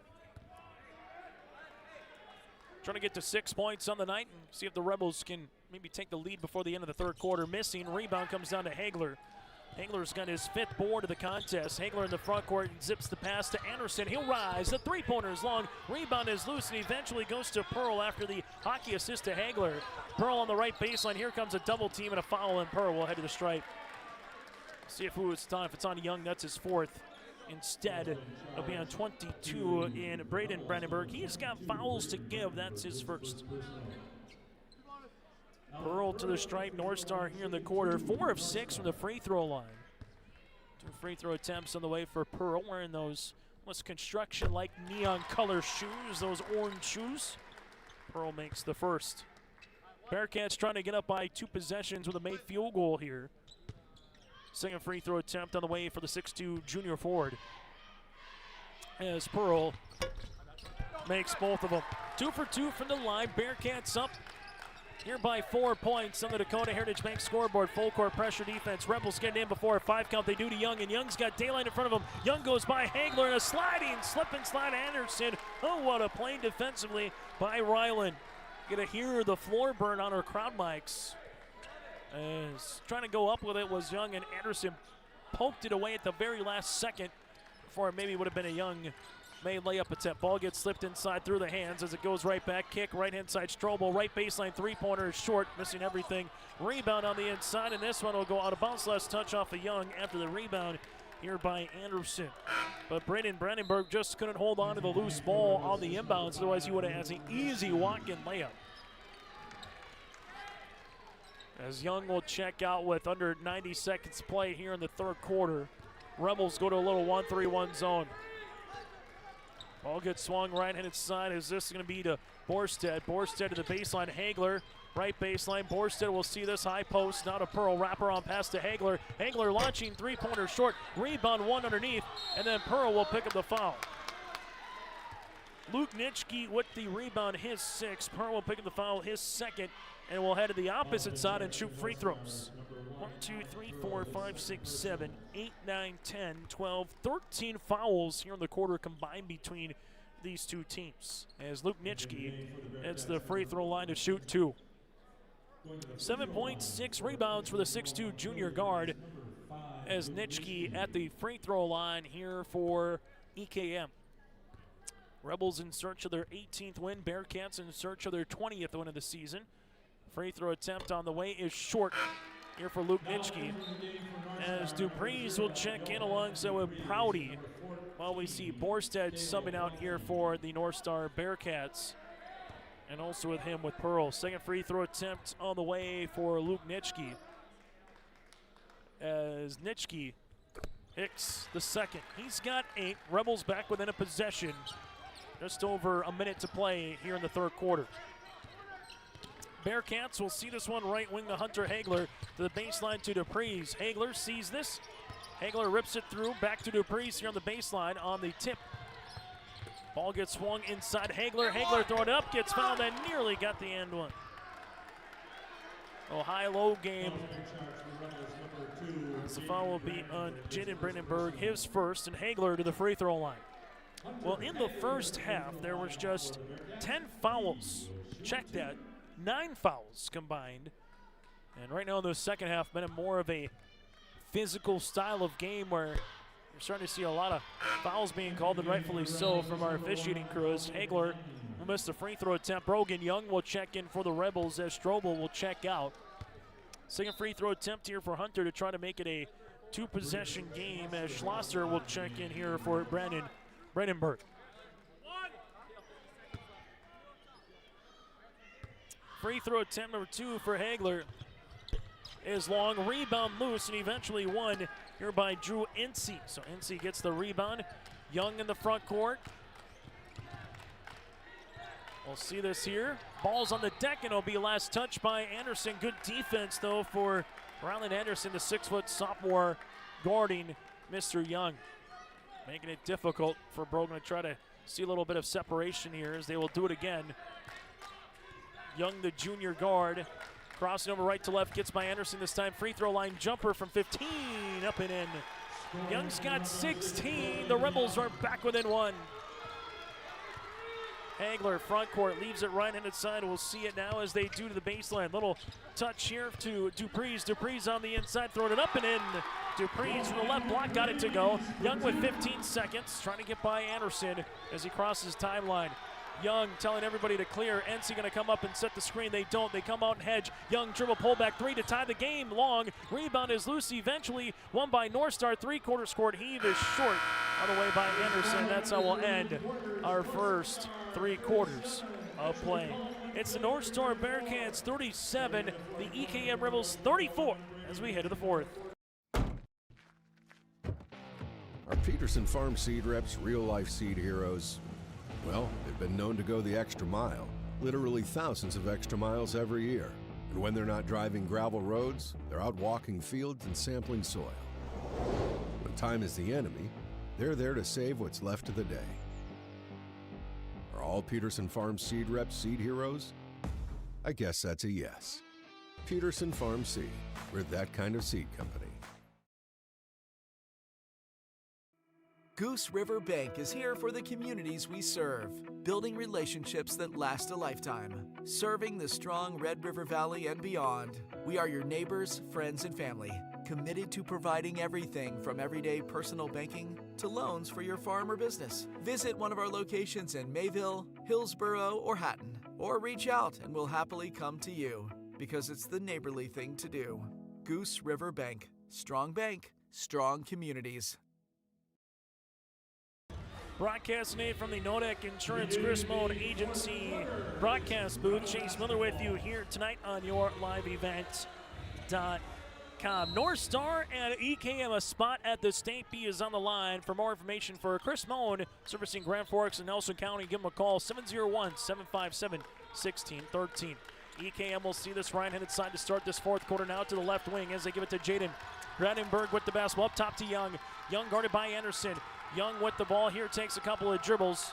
Trying to get to 6 points on the night and see if the Rebels can maybe take the lead before the end of the third quarter. Missing. Rebound comes down to Hagler. Hagler's got his 5th board of the contest. Hagler in the front court and zips the pass to Anderson. He'll rise. The three-pointer is long. Rebound is loose and eventually goes to Pearl after the hockey assist to Hagler. Pearl on the right baseline. Here comes a double team and a foul, and Pearl will head to the stripe. See if it's on. If it's on Young, that's his 4th. Instead, it'll be on 22 in Braden Brandenburg. He's got fouls to give. That's his 1st. Pearl to the stripe. North Star here in the quarter. 4 of 6 from the free throw line. 2 free throw attempts on the way for Pearl, wearing those almost construction-like neon color shoes, those orange shoes. Pearl makes the 1st. Bearcats trying to get up by 2 possessions with a made field goal here. Second free throw attempt on the way for the 6'2 junior forward. As Pearl makes both of them. 2 for 2 from the line. Bearcats up here by 4 points on the Dakota Heritage Bank scoreboard. Full court pressure defense. Rebels getting in before a 5 count. They do to Young, and Young's got daylight in front of him. Young goes by Hagler, and a sliding slip and slide Anderson. Oh, what a play defensively by Ryland. Gonna hear the floor burn on our crowd mics. As trying to go up with it was Young, and Anderson poked it away at the very last second before it maybe would have been a Young made layup attempt. Ball gets slipped inside through the hands as it goes right back. Kick right hand side. Strobel right baseline three-pointer is short, missing everything. Rebound on the inside, and this one will go out of bounds. Last touch off of Young after the rebound here by Anderson. But Braden Brandenburg just couldn't hold on to the loose ball on the inbounds. Otherwise, he would have had an easy walk-in layup. As Young will check out with under 90 seconds to play here in the third quarter. Rebels go to a little 1-3-1 zone. Ball gets swung right-handed side. Is this going to be to Borstead? Borstead to the baseline. Hagler, right baseline. Borstead will see this high post. Now to Pearl. Wrapper on pass to Hagler. Hagler launching three-pointer short. Rebound one underneath. And then Pearl will pick up the foul. Luke Nitschke with the rebound, his 6th. Pearl will pick up the foul, his 2nd. And we'll head to the opposite side and shoot free throws. 1, 2, 3, 4, 5, 6, 7, 8, 9, 10, 12, 13 fouls here in the quarter combined between these two teams. As Luke Nitschke heads the free throw line to shoot 2. 7.6 rebounds for the 6'2 junior guard as Nitschke at the free throw line here for EKM. Rebels in search of their 18th win. Bearcats in search of their 20th win of the season. Free throw attempt on the way is short here for Luke Nitschke. As Dupree's will check in alongside with Prouty while we see Borstead subbing out here for the North Star Bearcats. And also with him with Pearl. Second free throw attempt on the way for Luke Nitschke. As Nitschke hits the second. He's got 8. Rebels back within a possession. Just over a minute to play here in the third quarter. Bearcats will see this one right wing to Hunter Hagler to the baseline to Dupree's. Hagler sees this. Hagler rips it through back to Dupree's here on the baseline on the tip. Ball gets swung inside Hagler. Hagler throwing it up, gets fouled and nearly got the end one. A high-low game. The foul will be on Jaden Brandenburg, his 1st, and Hagler to the free throw line. Well, in the first half, there was just 10 fouls. Check that. 9 fouls combined. And right now in the second half, been more of a physical style of game where you're starting to see a lot of fouls being called, and rightfully so from our officiating crews. Hagler will miss the free throw attempt. Brogan Young will check in for the Rebels as Strobel will check out. Second free throw attempt here for Hunter to try to make it a 2-possession game as Schlosser will check in here for Brandenburg. Free throw attempt number 2 for Hagler is long. Rebound loose and eventually won here by Drew Ince. So Ince gets the rebound. Young in the front court. We'll see this here. Ball's on the deck and it'll be last touch by Anderson. Good defense though for Ryland Anderson, the 6-foot sophomore guarding Mr. Young. Making it difficult for Brogan to try to see a little bit of separation here as they will do it again. Young, the junior guard, crossing over right to left, gets by Anderson this time. Free throw line jumper from 15, up and in. Young's got 16. The Rebels are back within 1. Hagler, front court, leaves it right-handed side. We'll see it now as they do to the baseline. Little touch here to Dupree's. Dupree's on the inside, throwing it up and in. Dupree's from the left block, got it to go. Young with 15 seconds, trying to get by Anderson as he crosses timeline. Young telling everybody to clear. NC going to come up and set the screen. They don't. They come out and hedge. Young dribble pullback 3 to tie the game. Long rebound is loose. Eventually won by North Star. 3-quarter scored. Heave is short on the way by Anderson. That's how we'll end our first 3 quarters of play. It's the North Star Bearcats 37, the EKM Rebels 34 as we head to the 4th. Are Peterson Farm seed reps real-life seed heroes? Well, they've been known to go the extra mile, literally thousands of extra miles every year. And when they're not driving gravel roads, they're out walking fields and sampling soil. When time is the enemy, they're there to save what's left of the day. Are all Peterson Farm seed reps seed heroes? I guess that's a yes. Peterson Farm Seed. We're that kind of seed company. Goose River Bank is here for the communities we serve, building relationships that last a lifetime, serving the strong Red River Valley and beyond. We are your neighbors, friends, and family, committed to providing everything from everyday personal banking to loans for your farm or business. Visit one of our locations in Mayville, Hillsborough, or Hatton, or reach out and we'll happily come to you, because it's the neighborly thing to do. Goose River Bank. Strong bank, strong communities. Broadcasting in from the Nodec Insurance Chris Moan Agency broadcast booth. Chase Miller with you here tonight on your liveevent.com. North Star and EKM, a spot at the State B is on the line. For more information for Chris Moan, servicing Grand Forks and Nelson County, give him a call, 701-757-1613. EKM will see this right-handed side to start this fourth quarter now to the left wing as they give it to Jaden Brandenburg with the basketball up top to Young. Young guarded by Anderson. Young with the ball here, takes a couple of dribbles.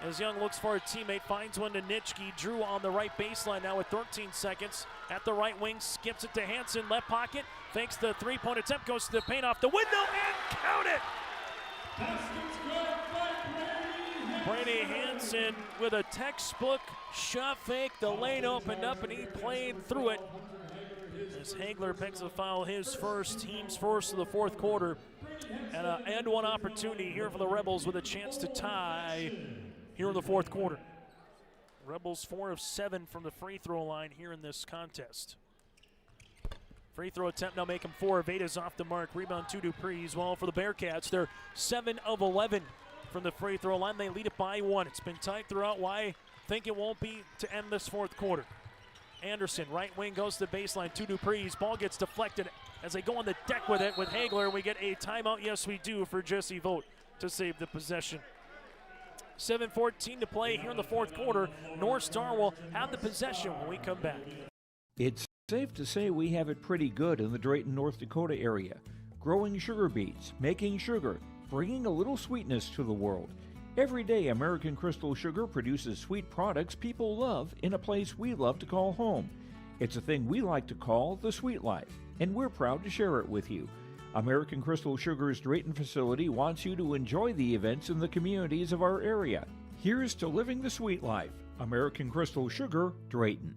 As Young looks for a teammate, finds one to Nitschke. Drew on the right baseline now with 13 seconds. At the right wing, skips it to Hansen, left pocket. Fakes the three-point attempt, goes to the paint off the window, and count it! Brady Hansen with a textbook shot fake. The lane opened up and he played through it. As Hagler picks a foul, his first, team's first of the fourth quarter. And an end one opportunity here for the Rebels with a chance to tie here in the fourth quarter. Rebels 4 of 7 from the free throw line here in this contest. Free throw attempt now make them 4. Veda's off the mark. Rebound to Dupree's. Well, for the Bearcats, they're 7 of 11 from the free throw line. They lead it by 1. It's been tight throughout. Why think it won't be to end this fourth quarter. Anderson, right wing, goes to the baseline to Dupree's. Ball gets deflected as they go on the deck with it with Hagler. We get a timeout. Yes, we do, for Jesse Vogt to save the possession. 7:14 to play here in the fourth quarter. North Star will have the possession when we come back. It's safe to say we have it pretty good in the Drayton, North Dakota area. Growing sugar beets, making sugar, bringing a little sweetness to the world. Every day, American Crystal Sugar produces sweet products people love in a place we love to call home. It's a thing we like to call the sweet life, and we're proud to share it with you. American Crystal Sugar's Drayton facility wants you to enjoy the events in the communities of our area. Here's to living the sweet life. American Crystal Sugar, Drayton.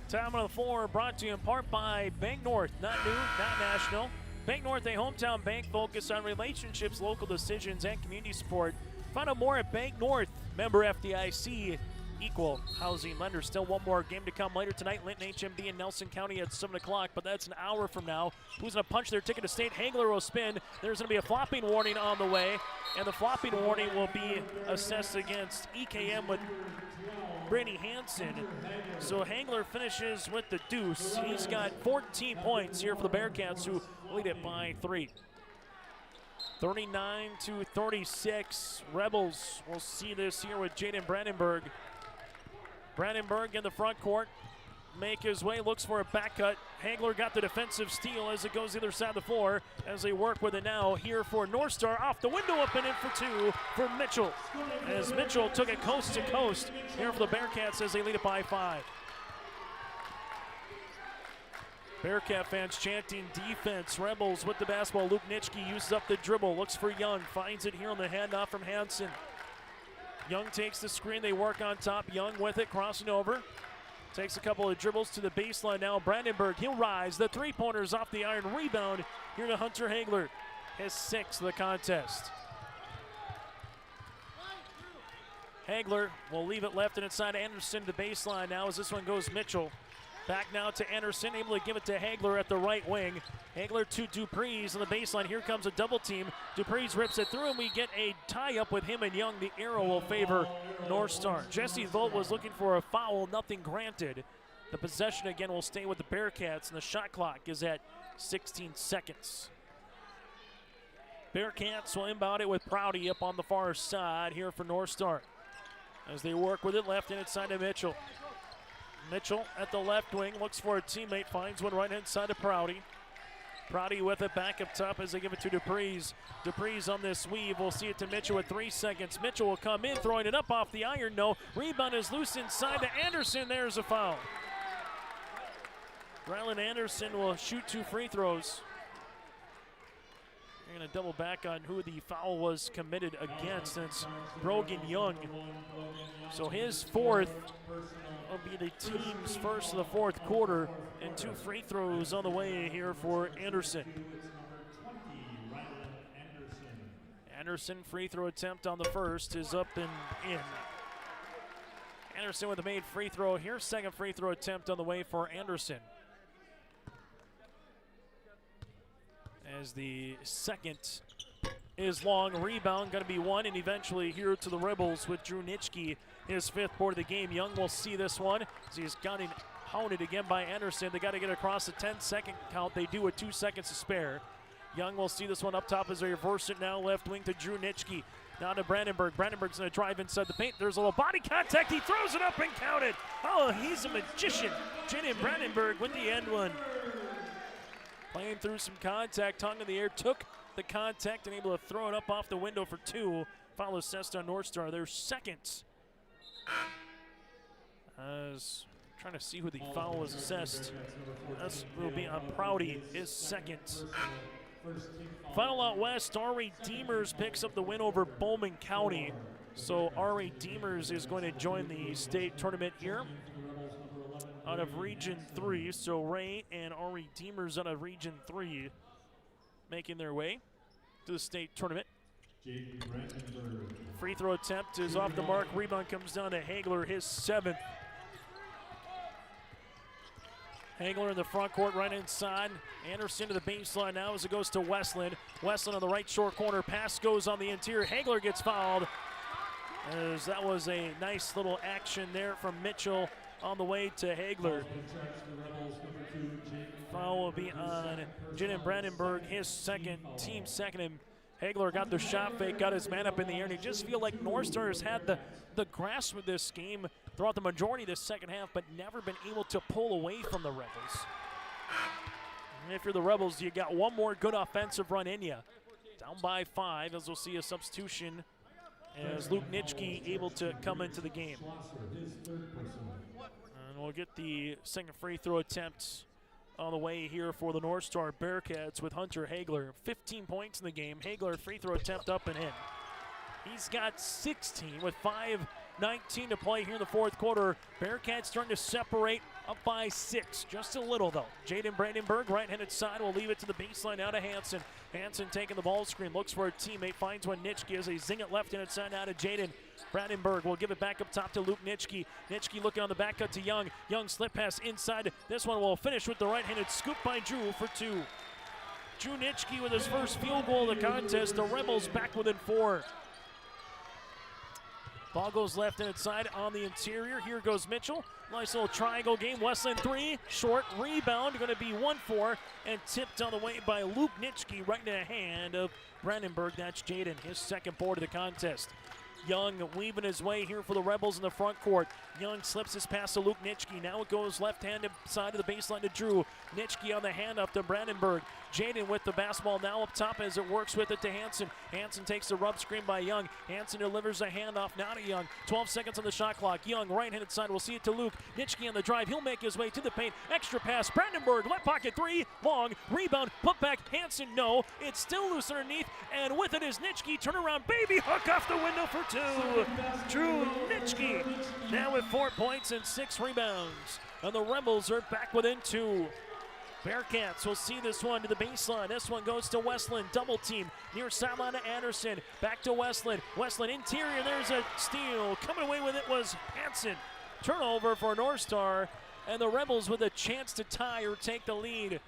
Time on the floor brought to you in part by Bank North. Not new, not national. Bank North, a hometown bank focused on relationships, local decisions, and community support. Find out more at Bank North. Member FDIC, equal housing lender. Still one more game to come later tonight. Linton HMD and Nelson County at 7 o'clock, but that's an hour from now. Who's going to punch their ticket to state? Hagler will spin. There's going to be a flopping warning on the way, and the flopping warning will be assessed against EKM with Brady Hansen. So Hagler finishes with the deuce. He's got 14 points here for the Bearcats, who lead it by 3. 39-36. Rebels will see this here with Jaden Brandenburg. Brandenburg in the front court. Make his way, looks for a back cut. Hagler got the defensive steal as it goes the other side of the floor as they work with it now here for North Star. Off the window, up and in for 2 for Mitchell. As Mitchell took it coast to coast here for the Bearcats as they lead it by 5. Bearcat fans chanting defense. Rebels with the basketball. Luke Nitschke uses up the dribble. Looks for Young. Finds it here on the handoff from Hansen. Young takes the screen. They work on top. Young with it. Crossing over. Takes a couple of dribbles to the baseline now. Brandenburg, he'll rise. The three-pointers off the iron. Rebound here to Hunter Hagler. His 6th of the contest. Hagler will leave it left and inside Anderson to the baseline now as this one goes Mitchell. Back now to Anderson, able to give it to Hagler at the right wing. Hagler to Dupree's on the baseline. Here comes a double team. Dupree's rips it through, and we get a tie-up with him and Young. The arrow will favor North Star. Jesse Vogt was looking for a foul, nothing granted. The possession again will stay with the Bearcats, and the shot clock is at 16 seconds. Bearcats will inbound it with Prouty up on the far side here for North Star. As they work with it left and inside to Mitchell. Mitchell at the left wing, looks for a teammate, finds one right hand side of Prouty. Prouty with it back up top as they give it to Dupree's. Dupree's on this weave. We'll see it to Mitchell with 3 seconds. Mitchell will come in, throwing it up off the iron. No. Rebound is loose inside to Anderson. There's a foul. Rylan Anderson will shoot 2 free throws. They're going to double back on who the foul was committed against. It's Brogan Young. So his fourth will be the team's first of the fourth quarter, and 2 free throws on the way here for Anderson. Anderson free throw attempt on the first is up and in. Anderson with a made free throw here. Second free throw attempt on the way for Anderson. As the second is long, rebound going to be one, and eventually here to the Rebels with Drew Nitschke, his 5th board of the game. Young will see this one as he's gotten hounded again by Anderson. They got to get across the 10-second count. They do with 2 seconds to spare. Young will see this one up top as they reverse it now, left wing to Drew Nitschke. Now to Brandenburg. Brandenburg's going to drive inside the paint. There's a little body contact. He throws it up and counted. Oh, he's a magician. Jaden Brandenburg with the end one. Playing through some contact, tongue in the air, took the contact and able to throw it up off the window for 2. Foul assessed on North Star, their second. As trying to see who the foul was assessed. That will be on Prouty, his second. Final out west, R.A. Demers picks up the win over Bowman County. So R.A. Demers is going to join the state tournament here out of Region 3. So Ray and R.A. Demers out of Region 3 making their way to the state tournament. Free throw attempt is off the mark. Rebound comes down to Hagler, his 7th. Hagler in the front court right inside. Anderson to the baseline now as it goes to Westland. Westland on the right short corner. Pass goes on the interior. Hagler gets fouled. As that was a nice little action there from Mitchell on the way to Hagler. Foul will be on Jaden Brandenburg, his second, team second. And Hagler got the shot fake, got his man up in the air, and you just feel like North Star has had the grasp of this game throughout the majority of this second half, but never been able to pull away from the Rebels. And if you're the Rebels, you got one more good offensive run in you. Down by 5, as we'll see a substitution as Luke Nitschke able to come into the game. And we'll get the second free throw attempt on the way here for the North Star Bearcats with Hunter Hagler. 15 points in the game. Hagler free throw attempt up and in. He's got 16 with 5:19 to play here in the fourth quarter. Bearcats starting to separate up by 6. Just a little though. Jaden Brandenburg, right-handed side, will leave it to the baseline out of Hansen. Hansen taking the ball screen, looks for a teammate, finds one. Nitschke as they zing it left-handed side out of Jaden. Brandenburg will give it back up top to Luke Nitschke. Nitschke looking on the back cut to Young. Young slip pass inside. This one will finish with the right-handed scoop by Drew for 2. Drew Nitschke with his first field goal of the contest. The Rebels back within 4. Ball goes left-handed side on the interior. Here goes Mitchell. Nice little triangle game. Westland 3, short rebound. Going to be 1-4 and tipped on the way by Luke Nitschke right in the hand of Brandenburg. That's Jaden, his second board of the contest. Young weaving his way here for the Rebels in the front court. Young slips his pass to Luke Nitschke. Now it goes left-handed side of the baseline to Drew. Nitschke on the handoff to Brandenburg. Jaden with the basketball now up top as it works with it to Hansen. Hansen takes the rub screen by Young. Hansen delivers a handoff now to Young. 12 seconds on the shot clock. Young right-handed side. We'll see it to Luke. Nitschke on the drive. He'll make his way to the paint. Extra pass. Brandenburg left pocket 3. Long rebound. Put back. Hansen no. It's still loose underneath. And with it is Nitschke. Turnaround baby hook off the window for 2. Drew Nitschke now with 4 points and 6 rebounds. And the Rebels are back within 2. Bearcats will see this one to the baseline. This one goes to Westland. Double team near sideline to Anderson. Back to Westland. Westland interior. There's a steal. Coming away with it was Hansen. Turnover for North Star. And the Rebels with a chance to tie or take the lead.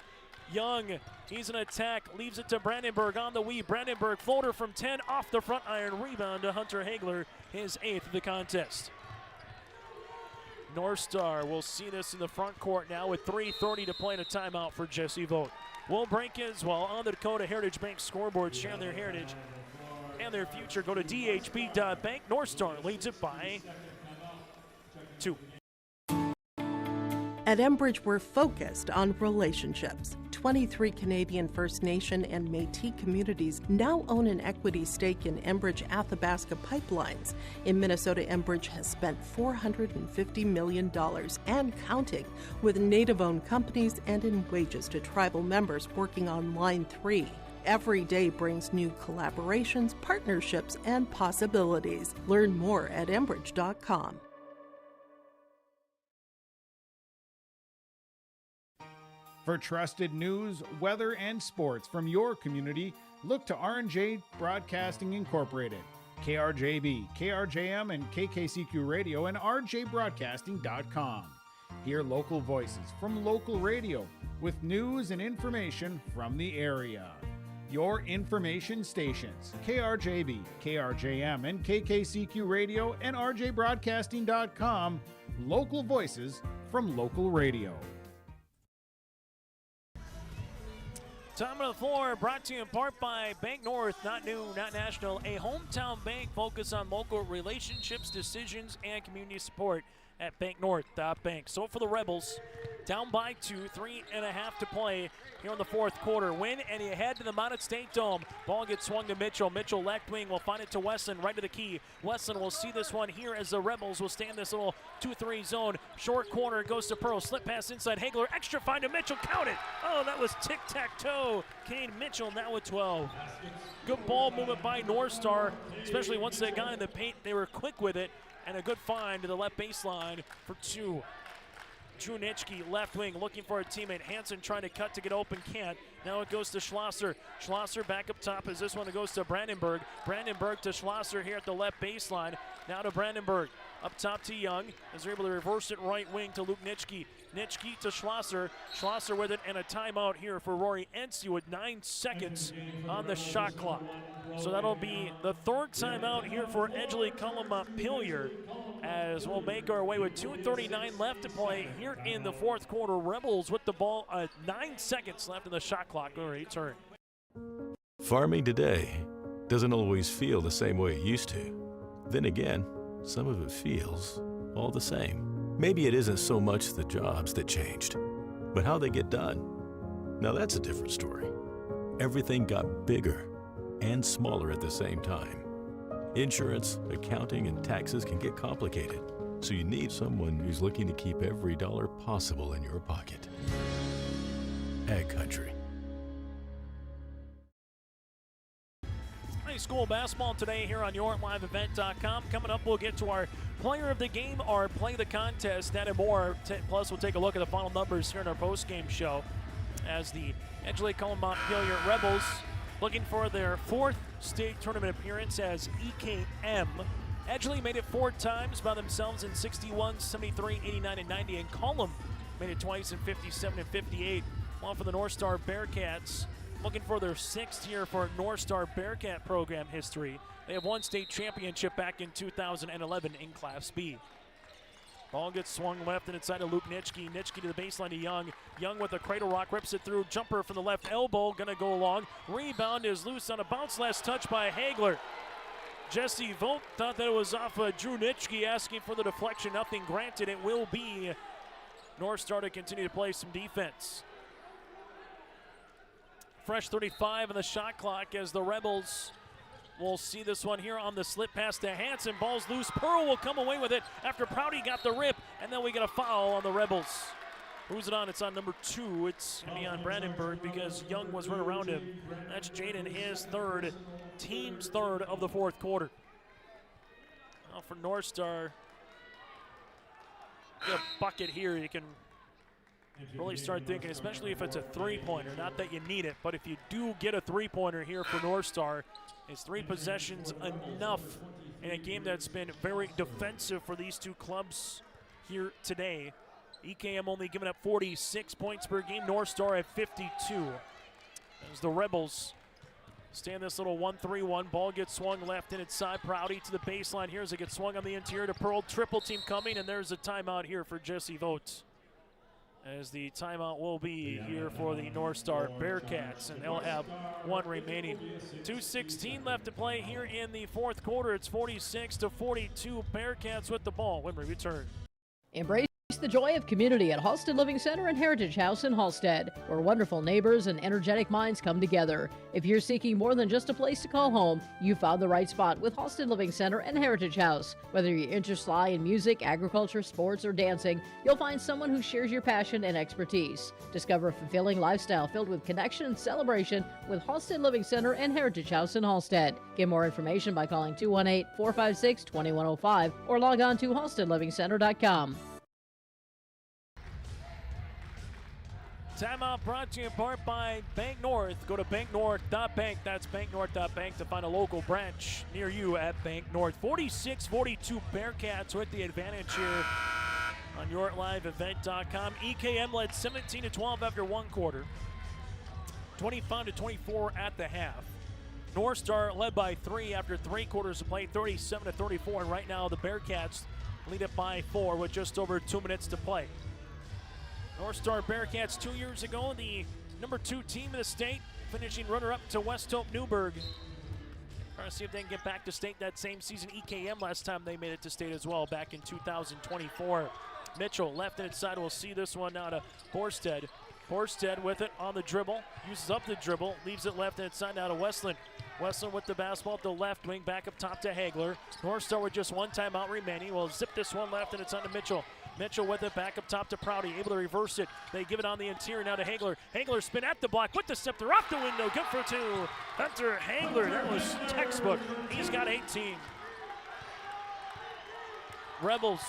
Young, he's in attack. Leaves it to Brandenburg on the weave. Brandenburg floater from 10 off the front iron. Rebound to Hunter Hagler, his 8th of the contest. North Star will see this in the front court now with 3:30 to play and a timeout for Jesse Vogt. We'll break as well on the Dakota Heritage Bank scoreboard, sharing their heritage and their future. Go to dhb.bank. North Star leads it by 2. At Enbridge, we're focused on relationships. 23 Canadian First Nation and Métis communities now own an equity stake in Enbridge Athabasca Pipelines. In Minnesota, Enbridge has spent $450 million and counting with Native-owned companies and in wages to tribal members working on Line 3. Every day brings new collaborations, partnerships, and possibilities. Learn more at Enbridge.com. For trusted news, weather, and sports from your community, look to R&J Broadcasting Incorporated, KRJB, KRJM, and KKCQ Radio, and rjbroadcasting.com. Hear local voices from local radio with news and information from the area. Your information stations, KRJB, KRJM, and KKCQ Radio, and rjbroadcasting.com. Local voices from local radio. Time of the floor brought to you in part by Bank North, not new, not national. A hometown bank focused on local relationships, decisions, and community support at banknorth.bank. So for the Rebels, down by 2, 3.5 to play here in the fourth quarter. Win, and you head to the Mounted State Dome. Ball gets swung to Mitchell. Mitchell left wing will find it to Wesson, right to the key. Wesson will see this one here as the Rebels will stay in this little 2-3 zone. Short corner goes to Pearl. Slip pass inside Hagler. Extra find to Mitchell. Count it. Oh, that was tic-tac-toe. Kane Mitchell now with 12. Good ball movement by North Star, especially once they got in the paint. They were quick with it. And a good find to the left baseline for 2. Drew Nitschke, left wing, looking for a teammate. Hansen trying to cut to get open, can't. Now it goes to Schlosser. Schlosser back up top as this one goes to Brandenburg. Brandenburg to Schlosser here at the left baseline. Now to Brandenburg. Up top to Young, as they're able to reverse it right wing to Luke Nitschke. Nitschke to Schlosser. Schlosser with it, and a timeout here for Rory Ensi with 9 seconds on the shot clock. So that'll be the third timeout here for Edgeley Kulm Montpelier, as we'll make our way with 2:39 left to play here in the fourth quarter. Rebels with the ball, 9 seconds left in the shot clock. Go return. Farming today doesn't always feel the same way it used to. Then again, some of it feels all the same. Maybe it isn't so much the jobs that changed, but how they get done. Now that's a different story. Everything got bigger and smaller at the same time. Insurance, accounting, and taxes can get complicated, so you need someone who's looking to keep every dollar possible in your pocket. Ag Country. High school basketball today here on YourLiveEvent.com. Coming up, we'll get to our player of the game, our play the contest, that and more. Plus, we'll take a look at the final numbers here in our post-game show as the Edgeley Kulm Montpelier Rebels looking for their 4th state tournament appearance as EKM. Edgeley made it 4 times by themselves in 61, 73, 89, and 90, and Kulm made it twice in 57 and 58. While for the North Star Bearcats, looking for their 6th year for North Star Bearcat program history. They have won state championship back in 2011 in Class B. Ball gets swung left and inside to Luke Nitschke. Nitschke to the baseline to Young. Young with a cradle rock, rips it through. Jumper from the left elbow, gonna go long. Rebound is loose on a bounce, last touch by Hagler. Jesse Vogt thought that it was off Drew Nitschke, asking for the deflection. Nothing granted. It will be North Star to continue to play some defense. Fresh 35 on the shot clock as the Rebels will see this one here on the slip pass to Hansen. Ball's loose. Pearl will come away with it after Prouty got the rip, and then we get a foul on the Rebels. Who's it on? It's on number 2. It's going to be on Brandenburg because Young was right around him. That's Jaden, his 3rd, team's 3rd of the fourth quarter. Now for North Star, get a bucket here. You can really start thinking, especially if it's a three-pointer. Not that you need it, but if you do get a three-pointer here for North Star, is 3 possessions enough in a game that's been very defensive for these two clubs here today? EKM only giving up 46 points per game. North Star at 52. As the Rebels stay in this little 1-3-1. Ball gets swung left and inside. Prouty to the baseline here as it gets swung on the interior to Pearl. Triple team coming, and there's a timeout here for Jesse Vogt. As the timeout will be here for the North Star Bearcats, and they'll have 1 remaining. 2:16 left to play here in the fourth quarter. It's 46-42. Bearcats with the ball when we return. Embrace The joy of community at Halstead Living Center and Heritage House in Halstead, where wonderful neighbors and energetic minds come together. If you're seeking more than just a place to call home, you found the right spot with Halstead Living Center and Heritage House. Whether your interests lie in music, agriculture, sports, or dancing, you'll find someone who shares your passion and expertise. Discover a fulfilling lifestyle filled with connection and celebration with Halstead Living Center and Heritage House in Halstead. Get more information by calling 218-456-2105 or log on to halsteadlivingcenter.com. Timeout brought to you in part by Bank North. Go to banknorth.bank. That's banknorth.bank to find a local branch near you at Bank North. 46-42 Bearcats with the advantage here on YourLiveEvent.com. EKM led 17-12 after one quarter. 25-24 at the half. North Star led by 3 after 3 quarters of play, 37-34. And right now the Bearcats lead it by 4 with just over 2 minutes to play. North Star Bearcats 2 years ago, the number 2 team in the state, finishing runner-up to West Hope Newburgh. Trying to see if they can get back to state that same season. EKM last time they made it to state as well, back in 2024. Mitchell left inside. We'll see this one now to Borstead. Borstead with it on the dribble, uses up the dribble, leaves it left inside now to Westland. Westland with the basketball at the left wing, back up top to Hagler. North Star with just one timeout remaining. We'll zip this one left, and it's on to Mitchell. Mitchell with it, back up top to Prouty, able to reverse it. They give it on the interior now to Hagler. Hagler spin at the block, with the step, they're off the window, good for 2. Hunter Hagler, that was textbook. He's got 18. Rebels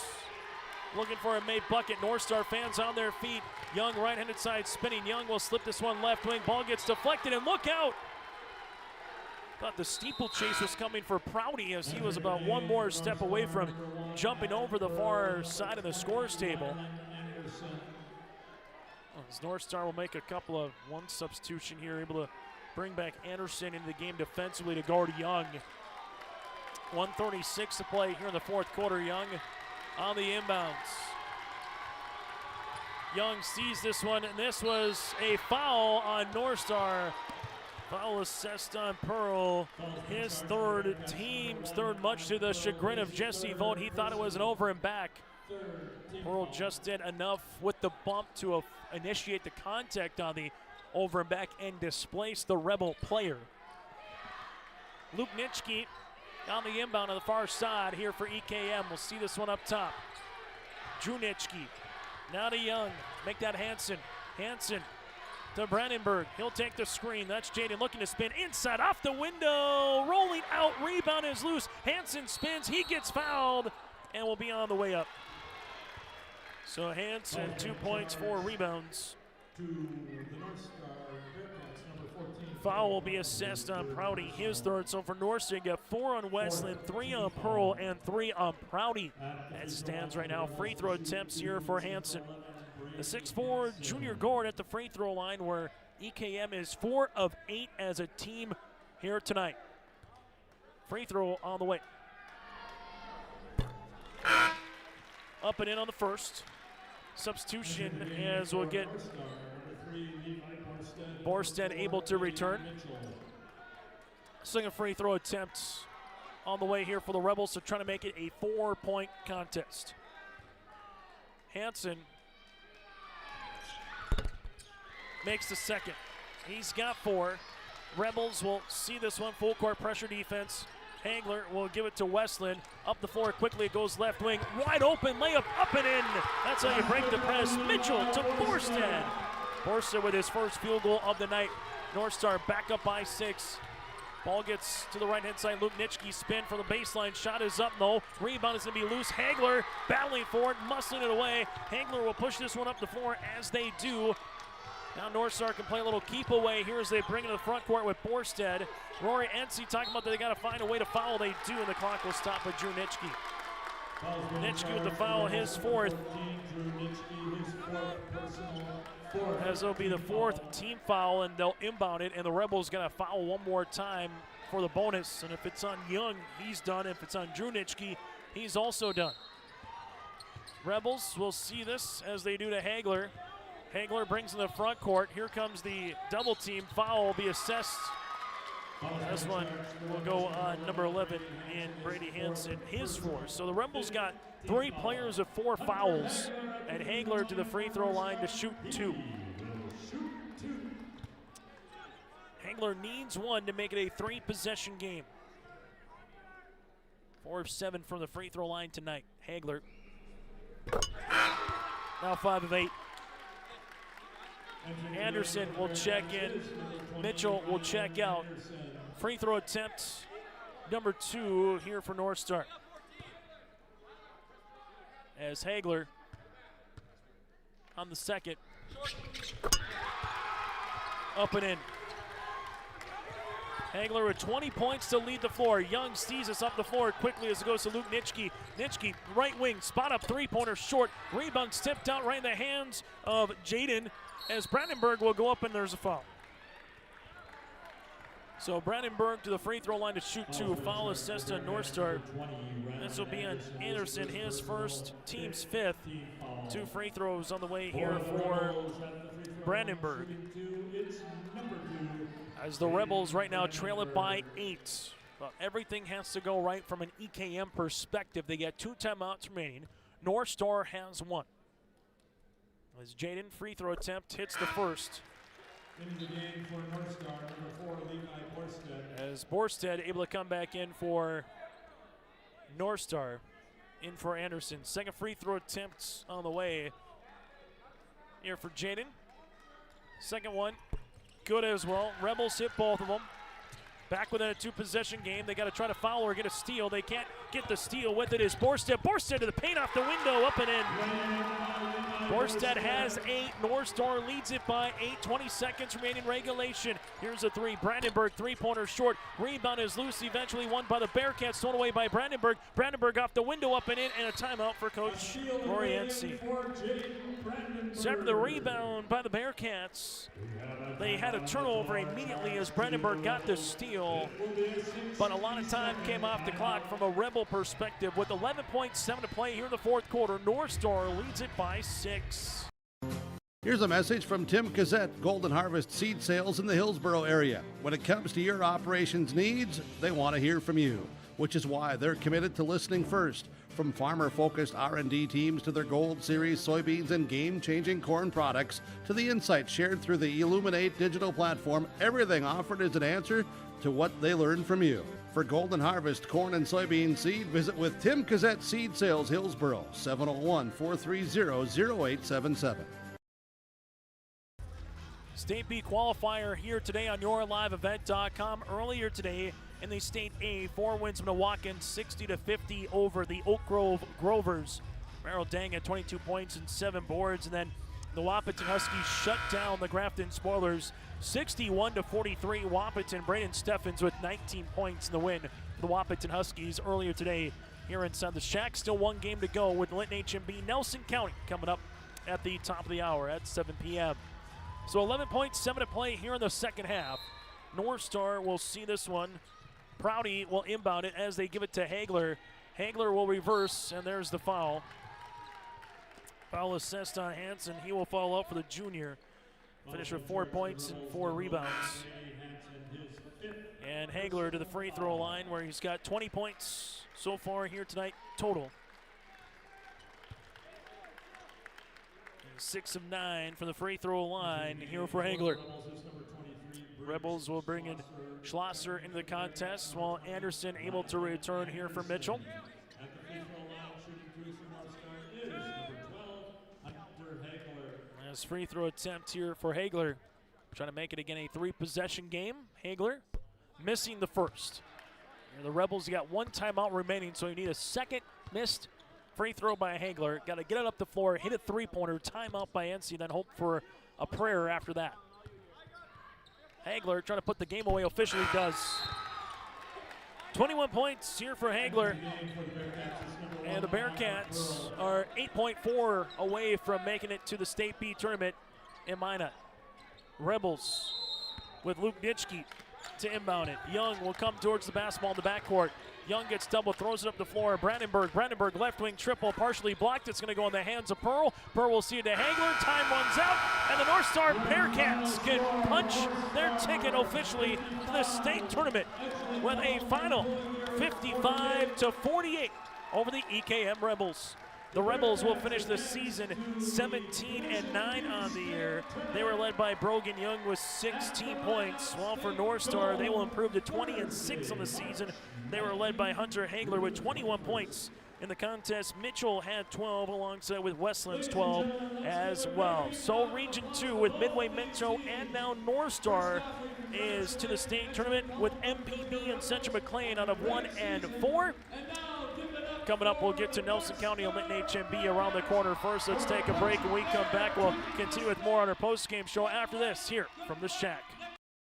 looking for a made bucket. North Star fans on their feet. Young right-handed side spinning. Young will slip this one left wing. Ball gets deflected, and look out! Thought the steeplechase was coming for Prouty as he was about one more step away from jumping over the far side of the scores table. As North Star will make a couple of one substitution here, able to bring back Anderson into the game defensively to guard Young. 1:36 to play here in the fourth quarter. Young on the inbounds. Young sees this one, and this was a foul on North Star. Foul assessed on Pearl. His third, team's third, much to the chagrin of Jesse Vogt. He thought it was an over and back. Pearl just did enough with the bump to initiate the contact on the over and back and displace the Rebel player. Luke Nitschke on the inbound on the far side here for EKM. We'll see this one up top. Drew Nitschke. Now to Young. Make that Hansen. Hansen to Brandenburg. He'll take the screen. That's Jaden looking to spin inside off the window. Rolling out. Rebound is loose. Hansen spins. He gets fouled and will be on the way up. So Hansen, 2 points, 4 rebounds. Foul will be assessed on Prouty, his third. So for North Star, you got 4 on Westland, 3 on Pearl, and 3 on Prouty. That stands right now. Free throw attempts here for Hansen. The 6'4" junior guard at the free throw line, where EKM is 4 of 8 as a team here tonight. Free throw on the way. Up and in on the first. Substitution as we'll get Borstead able to return. Second free throw attempt on the way here for the Rebels, so trying to make it a 4-point contest. Hansen makes the second. He's got 4. Rebels will see this one, full court pressure defense. Hagler will give it to Westland. Up the floor quickly, it goes left wing. Wide open, layup up and in. That's how you break the press. Mitchell to Borstead. Borstead with his first field goal of the night. North Star back up by 6. Ball gets to the right-hand side. Luke Nitschke spin for the baseline. Shot is up, though. Rebound is going to be loose. Hagler battling for it, muscling it away. Hagler will push this one up the floor as they do. Now North Star can play a little keep away here as they bring it to the front court with Borstead. Rory Ency talking about that they got to find a way to foul. They do, and the clock will stop with Drew Nitschke. Nitschke with the foul, his 4th. As it'll be the 4th team foul, and they'll inbound it, and the Rebels got to foul one more time for the bonus. And if it's on Young, he's done. If it's on Drew Nitschke, he's also done. Rebels will see this as they do to Hagler. Hagler brings in the front court. Here comes the double team. Foul will be assessed This one will go on number 11 in Brady Hansen, his fourth. So the Rebels got 3 players of 4 fouls, and Hagler to the free throw line to shoot 2. Hagler needs 1 to make it a 3-possession game. 4 of 7 from the free throw line tonight. Hagler now 5 of 8. Anderson will check in. Mitchell will check out. Free throw attempt number 2 here for North Star. As Hagler on the second. Up and in. Hagler with 20 points to lead the floor. Young sees us up the floor quickly as it goes to Luke Nitschke. Nitschke, right wing, spot up three-pointer short. Rebound tipped out right in the hands of Jaden as Brandenburg will go up and there's a foul. So Brandenburg to the free throw line to shoot 2. Foul assist on North Star. This will be on Anderson, his first, team's 5th. 2 free throws on the way here for Brandenburg. As the Rebels right now trail it by 8. Well, everything has to go right from an EKM perspective. They get 2 timeouts remaining. North Star has 1. As Jaden free throw attempt hits the first. In the game for North Star, number 4, Levi Borsted. As Borsted able to come back in for North Star. In for Anderson. Second free throw attempt on the way here for Jaden. Second one, good as well. Rebels hit both of them. Back within a 2-possession game. They got to try to foul or get a steal. They can't get the steal with it. Is Borsted. Borsted to the paint off the window, up and in. Borsted has 8. North Star leads it by 8. 20 seconds remaining regulation. Here's a 3. Brandenburg, three-pointer short. Rebound is loose. Eventually won by the Bearcats. Thrown away by Brandenburg. Brandenburg off the window, up and in, and a timeout for Coach Morienzi. So after the rebound by the Bearcats, they had a turnover immediately as Brandenburg got the steal, but a lot of time came off the clock from a Rebel perspective. With 11.7 to play here in the fourth quarter, North Star leads it by 6. Here's a message from Tim Cassette, Golden Harvest Seed Sales in the Hillsboro area. When it comes to your operations needs, they want to hear from you, which is why they're committed to listening first. From farmer-focused R&D teams to their Gold Series soybeans and game-changing corn products to the insights shared through the Illuminate digital platform, everything offered is an answer to what they learned from you. For Golden Harvest corn and soybean seed, visit with Tim Cassette Seed Sales Hillsboro, 701-430-0877. State B qualifier here today on YourLiveEvent.com. Earlier today in the State A, 4 wins Milwaukee 60-50 over the Oak Grove Grovers. Merrill Dang had 22 points and 7 boards, and then the Wahpeton Huskies shut down the Grafton Spoilers 61-43. Wahpeton, Braden Steffens with 19 points in the win for the Wahpeton Huskies earlier today here inside the Shack. Still 1 game to go with Linton HMB Nelson County coming up at the top of the hour at 7 p.m. So 11.7 to play here in the second half. North Star will see this one. Prouty will inbound it as they give it to Hagler. Hagler will reverse, and there's the foul. Foul assist on Hansen. He will follow up for the junior. Finish with 4 points and 4 rebounds. And Hagler to the free throw line where he's got 20 points so far here tonight total. 6 of 9 from the free throw line here for Hagler. Rebels will bring in Schlosser into the contest while Anderson able to return here for Mitchell. As free throw attempt here for Hagler. Trying to make it again a 3-possession game. Hagler missing the first. And the Rebels got 1 timeout remaining, so you need a second missed free throw by Hagler. Got to get it up the floor, hit a 3-pointer, timeout by NC, then hope for a prayer after that. Hagler trying to put the game away, officially does. 21 points here for Hagler. And the Bearcats are 8.4 away from making it to the State B tournament in Minot. Rebels with Luke Nitschke to inbound it. Young will come towards the basketball in the backcourt. Young gets double, throws it up the floor. Brandenburg left wing triple, partially blocked. It's going to go in the hands of Pearl. Pearl will see it to Hagler. Time runs out, and the North Star Bearcats can punch their ticket officially to the state tournament with a final 55-48 over the EKM Rebels. The Rebels will finish the season 17-9 on the year. They were led by Brogan Young with 16 points, while for North Star, they will improve to 20-6 on the season. They were led by Hunter Hagler with 21 points. In the contest, Mitchell had 12 alongside with Westland's 12 as well. So Region 2 with Midway Metro and now North Star is to the state tournament with MPB and Central McLean out of 1 and 4. Coming up, we'll get to Nelson County and Linton HMB around the corner first. Let's take a break. When we come back, we'll continue with more on our post-game show after this here from the Shack.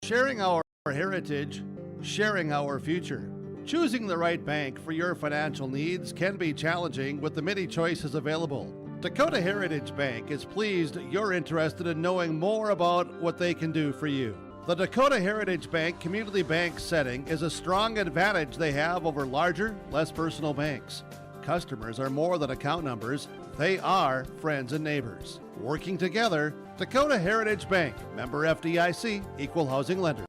Sharing our heritage, sharing our future. Choosing the right bank for your financial needs can be challenging with the many choices available. Dakota Heritage Bank is pleased you're interested in knowing more about what they can do for you. The Dakota Heritage Bank community bank setting is a strong advantage they have over larger, less personal banks. Customers are more than account numbers, they are friends and neighbors. Working together, Dakota Heritage Bank, member FDIC, equal housing lender.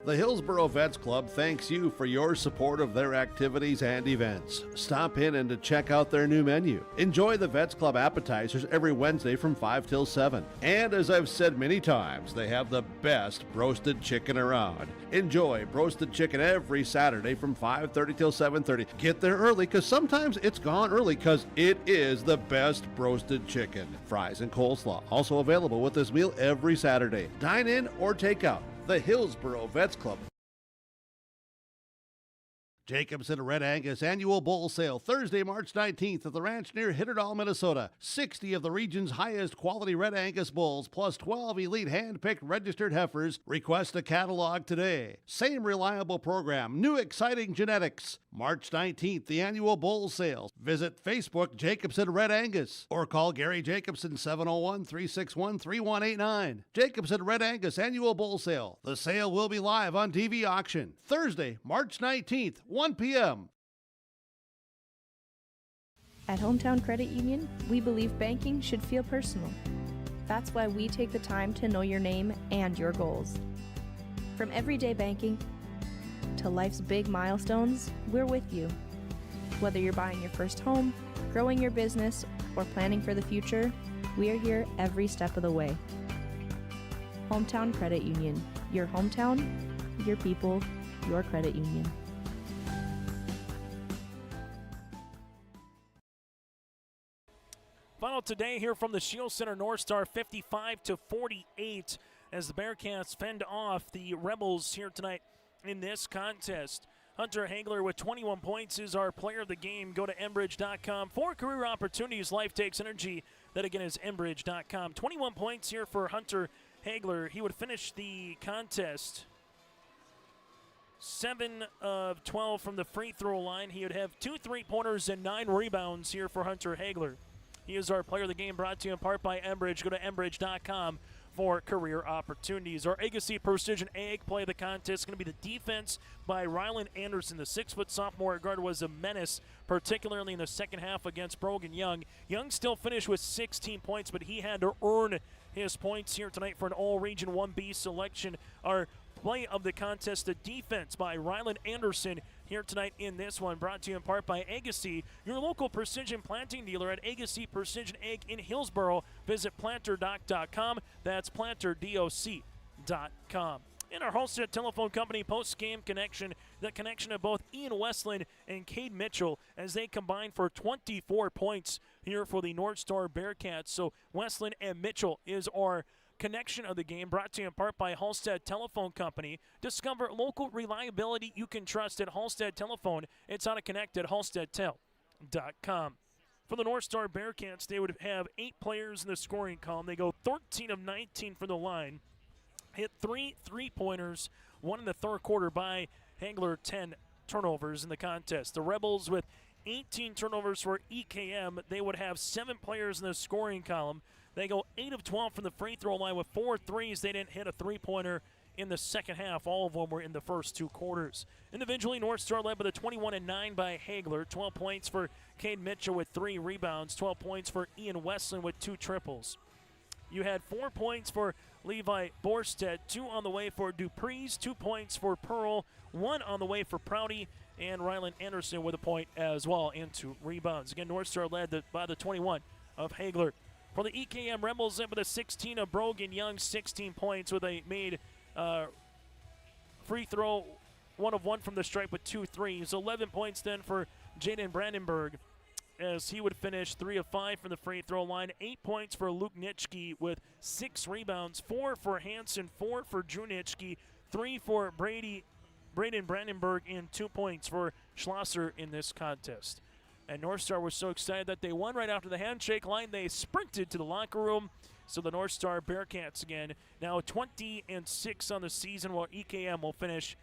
The Hillsboro Vets Club thanks you for your support of their activities and events. Stop in and to check out their new menu. Enjoy the Vets Club appetizers every Wednesday from 5 till 7. And as I've said many times, they have the best roasted chicken around. Enjoy roasted chicken every Saturday from 5:30 till 7:30. Get there early because sometimes it's gone early because it is the best roasted chicken. Fries and coleslaw also available with this meal every Saturday. Dine in or take out. The Hillsboro Vets Club. Jacobson Red Angus Annual Bull Sale, Thursday, March 19th at the ranch near Hitterdall, Minnesota. 60 of the region's highest quality Red Angus bulls, plus 12 elite hand-picked registered heifers. Request a catalog today. Same reliable program, new exciting genetics. March 19th, the annual bull sale. Visit Facebook Jacobson Red Angus or call Gary Jacobson 701-361-3189. Jacobson Red Angus Annual Bull Sale. The sale will be live on TV auction. Thursday, March 19th, 1 p.m. At Hometown Credit Union, we believe banking should feel personal. That's why we take the time to know your name and your goals. From everyday banking to life's big milestones, we're with you. Whether you're buying your first home, growing your business, or planning for the future, we are here every step of the way. Hometown Credit Union. Your hometown, your people, your credit union. Final today here from the Shield Center, North Star 55-48 as the Bearcats fend off the Rebels here tonight in this contest. Hunter Hagler with 21 points is our player of the game. Go to Enbridge.com for career opportunities. Life takes energy. That again is Enbridge.com. 21 points here for Hunter Hagler. He would finish the contest 7 of 12 from the free throw line. He would have 2 3-pointers and 9 rebounds here for Hunter Hagler. He is our player of the game, brought to you in part by Enbridge. Go to Enbridge.com for career opportunities. Our Agassiz Precision Ag play of the contest is going to be the defense by Rylan Anderson. The 6-foot sophomore guard was a menace, particularly in the second half against Brogan Young. Young still finished with 16 points, but he had to earn his points here tonight for an All-Region 1B selection. Our play of the contest, the defense by Rylan Anderson here tonight in this one, brought to you in part by Agassiz, your local precision planting dealer at Agassiz Precision Ag in Hillsboro. Visit planterdoc.com. That's planterdoc.com. In our Halstead Telephone Company post-game connection, the connection of both Ian Westland and Cade Mitchell as they combine for 24 points here for the North Star Bearcats. So Westland and Mitchell is our connection of the game, brought to you in part by Halstead Telephone Company. Discover local reliability you can trust at Halstead Telephone. It's how to connect at halsteadtel.com. For the North Star Bearcats, they would have 8 players in the scoring column. They go 13 of 19 from the line. Hit 3 3-pointers, 1 in the third quarter by Hagler, 10 turnovers in the contest. The Rebels with 18 turnovers for EKM. They would have 7 players in the scoring column. They go 8 of 12 from the free throw line with 4 threes. They didn't hit a 3-pointer in the second half. All of them were in the first 2 quarters. Individually, North Star led by the 21-9 by Hagler. 12 points for Cade Mitchell with 3 rebounds. 12 points for Ian Westland with 2 triples. You had 4 points for Levi Borstead, 2 on the way for Dupreez, 2 points for Pearl, 1 on the way for Prouty, and Rylan Anderson with a point as well, and 2 rebounds. Again, North Star led by the 21 of Hagler. For the EKM Rebels, led by the 16 of Brogan Young, 16 points with a made free throw, 1 of 1 from the stripe with 2 threes. 11 points then for Jaden Brandenburg, as he would finish 3 of 5 from the free throw line. 8 points for Luke Nitschke with 6 rebounds, 4 for Hansen, 4 for Drew Nitschke, 3 for Braden Brandenburg, and 2 points for Schlosser in this contest. And North Star was so excited that they won right after the handshake line. They sprinted to the locker room. So the North Star Bearcats again, now 20-6 on the season, while EKM will finish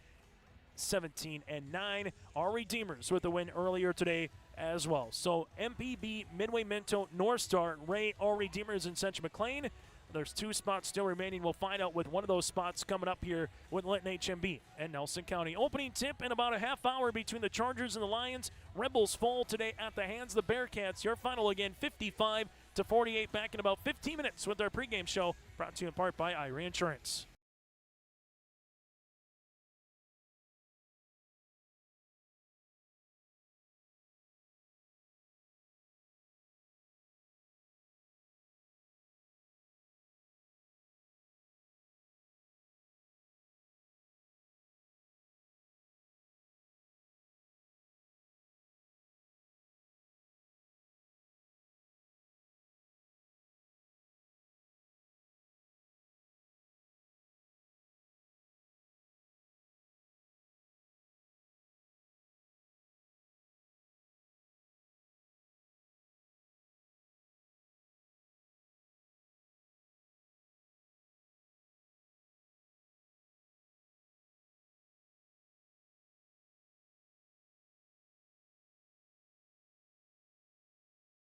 17-9. Our Redeemers with a win earlier today as well. So MPB, Midway Minto, North Star, Ray, our Redeemers, and Central McLean. There's 2 spots still remaining. We'll find out with one of those spots coming up here with Linton HMB and Nelson County. Opening tip in about a half hour between the Chargers and the Lions. Rebels fall today at the hands of the Bearcats. Your final again, 55-48. Back in about 15 minutes with our pregame show, brought to you in part by Ira Insurance.